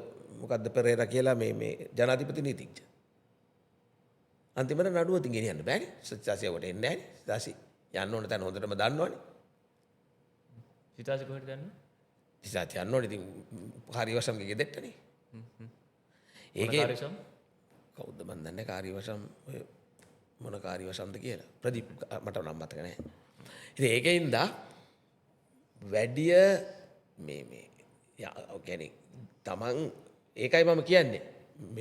මොකද්ද පෙරේරා කියලා මේ ජනාධිපති නීතිඥ. අන්තිමට නඩුව තින් ගෙනියන්න බෑනේ. සිතාසියට එන්නේ නෑනේ. සිතාසි යන්න ඕන තැන හොඳටම දන්නවනේ. සිතාසි කොහෙද දන්නව? සිතාසි යන්න ඕනේ ඉතින් කාර්යවසම්ගේ ගෙදෙට්ටනේ. ඒකේ කාර්යවසම් කවුද මන් දන්නේ කාර්යවසම් මොන කාර්යවසම්ද කියලා. ප්‍රදීප් මට නම් මතක නෑ. ඉතින් ඒකෙන්ද වැඩිය මේ කියන්නේ තමන් ඒකයි මම කියන්නේ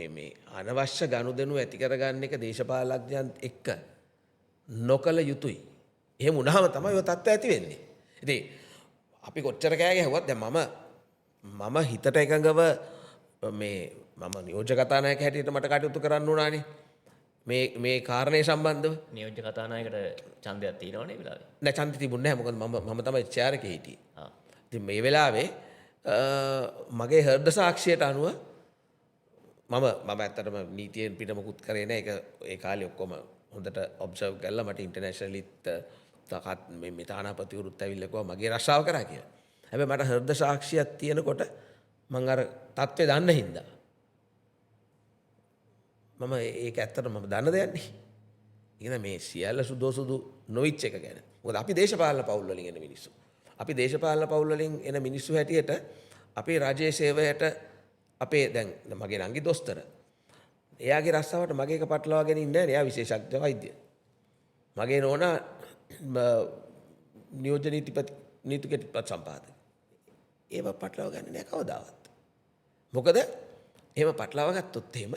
මේ අනවශ්‍ය ගනුදෙනු ඇති කරගන්න එක දේශපාලඥයන් එක්ක නොකල යුතුයි. එහෙම වුණාම තමයි ඔය තත්ත්වය ඇති වෙන්නේ. ඉතින් අපි කොච්චර කෑ ගැහුවත් දැන් මම හිතට එකඟව මේ මම නියෝජ්‍ය කතානායක හැටියට මට කටයුතු කරන්න උනානේ. මේ කාරණේ සම්බන්ධව නියෝජ්‍ය කතානායකට ඡන්දයක් තියෙනවනේ මේ වෙලාවේ. නෑ ඡන්ද තිබුණේ නැහැ. මොකද මම තමයි චෙයාර් එකේ හිටියේ. ඉතින් මේ වෙලාවේ මගේ හෘද සාක්ෂියට අනුව මම ඇත්තටම නීතියෙන් පිට මොකුත් කරේ නැහැ. ඒක ඒ කාලේ ඔක්කොම හොඳට ඔබ්සර්ව් කරලා මට ඉන්ටර්නැෂනලිත් තකත් මේ තානාපතිවරුත් ඇවිල්ලා කිව්වා මගේ රස්සාව කරා කියලා. හැබැයි මට හෘද සාක්ෂියක් තියෙනකොට මම අර තත්ත්වය දන්න හින්දා මම ඒක ඇත්තට මම දන්න දෙයක් නේ. ඉතින් මේ සියල්ල සුදු නොවිච් එක ගැන. මොකද අපි දේශපාලන පවුල් වලින් එන මිනිස්සු. අපි දේශපාලන පවුල් වලින් එන මිනිස්සු හැටියට අපේ රජයේ සේවයට අපේ දැන් මගේ නංගි දොස්තර. එයාගේ රස්සාවට මගේ එක පටලවාගෙන ඉන්නේ නැහැ. එයා විශේෂඥ වෛද්‍ය. මගේ නෝනා නියෝජ්‍ය නීතික සම්පාදක. ඒව පටලවා ගන්න නෑ කවදාවත්. මොකද එහෙම පටලවා ගත්තොත් එහෙම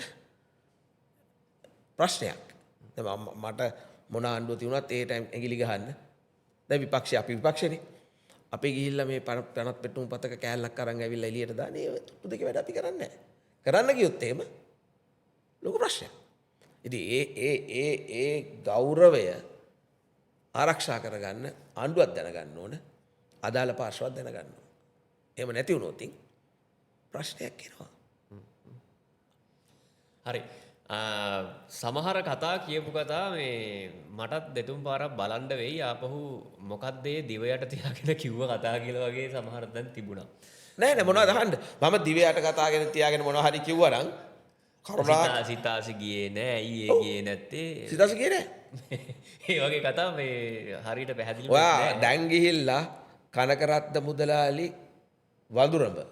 ප්‍රශ්නයක්. මට මොන ආණ්ඩුව තියුණත් ඒ ටයිම් ඇඟිලි ගහන්න. දැන් විපක්ෂය අපි විපක්ෂනේ. අපි ගිහිල්ලා මේ පනත් පෙට්ටුම් පතක කෑල්ලක් අරන් ඇවිල්ලා එළියට දාන්නේ ඒ තුඩු දෙක වැඩ අපි කරන්නේ නැහැ. කරන්න ගියොත් එහෙම ලොකු ප්‍රශ්නයක්. ඉතින් ඒ ගෞරවය ආරක්ෂා කරගන්න ආණ්ඩුවක් දැනගන්න ඕන. අදාළ පාර්ශවත් දැනගන්න ඕන. එහෙම නැති වුණොත් ප්‍රශ්නයක් එනවා. හරි. සමහර කතා කියපු කතා මේ මටත් දෙතුන් පාරක් බලන්න වෙයි ආපහු මොකක්ද ඒ දිව යට තියාගෙන කිව්ව කතා කියලා වගේ සමහර දැන් තිබුණා. නෑ මොනවද අහන්න? මම දිව යට කතාගෙන තියාගෙන මොනවා හරි කිව්වා නම් කරුණා සිතාසි ගියේ නෑ ඊයේ ගියේ නැත්තේ සිතාසි ගියේ නෑ. ඒ වගේ කතා මේ හරියට පැහැදිලිව ඔයා දැන් ගිහිල්ලා කනකරත්න මුදලාලි වඳුරඹ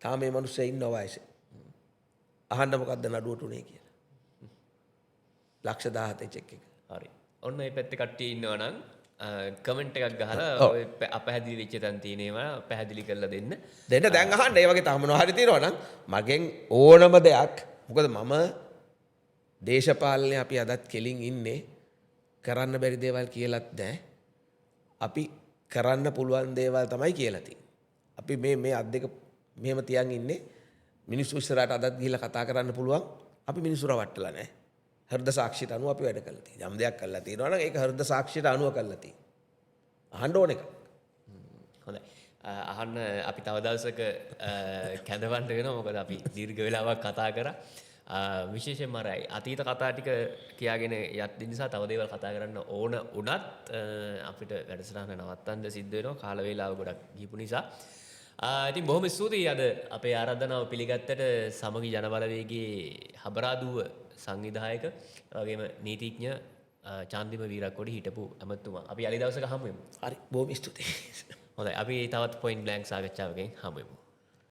තාම මේ මිනිස්සු ඉන්න වයසේ අහන්න මොකද්ද නඩුවට උනේ කියලා. ලක්ෂ 17 චෙක් එක. හරි. ඔන්න මේ පැත්තේ කට්ටිය ඉන්නවා නම් කමෙන්ට් එකක් ගහලා ඔය අපැහැදිලි වෙච්ච තැන් තියෙන ඒවා පැහැදිලි කරලා දෙන්න. දැන් අහන්න. ඒ වගේ තව මොනවා හරි තියෙනවා නම් මගෙන් ඕනම දෙයක්. මොකද මම දේශපාලනේ අපි අදත් කෙලින් ඉන්නේ කරන්න බැරි දේවල් කියලාත් නැහැ. අපි කරන්න පුළුවන් දේවල් තමයි කියලා තියෙන්නේ. අපි මේ අත් දෙක මෙහෙම තියන් ඉන්නේ මිනිස්සු ඉස්සරහට අදත් ගිහිල්ලා කතා කරන්න පුළුවන්. අපි මිනිස්සු රවට්ටලා නැහැ. හෘද සාක්ෂියට අනුව අපි වැඩ කළා තියෙනවා. යම් දෙයක් කළා තියෙනවා නම් ඒක හෘද සාක්ෂියට අනුව කළා තියෙනවා. අහන්න ඕන එක. හොඳයි. අහන්න අපි තව දවසක කැඳවන්න වෙනවා. මොකද අපි දීර්ඝ වෙලාවක් කතා කරා. විශේෂයෙන්ම අර අතීත කතා ටික කියාගෙන යත් නිසා තව දේවල් කතා කරන්න ඕන වුණත් අපිට වැඩසටහන නවත්තන්න සිද්ධ වෙනවා. කාල වේලාව ගොඩක් ගිහපු නිසා. ඉතින් බොහොම ස්තුතියි අද අපේ ආරාධනාව පිළිගත්තට සමගි ජනබලවේගයේ හබරාදුව සංවිධායක වගේම නීතිඥ චන්දිම වීරක්කොඩි හිටපු ඇමතුමා. අපි අලි දවසක හමු වෙමු. හරි බොහොම ස්තුතියි. හොඳයි අපි තවත් පොයින්ට් බ්ලැන්ක් සාකච්ඡාවකින් හමු වෙමු.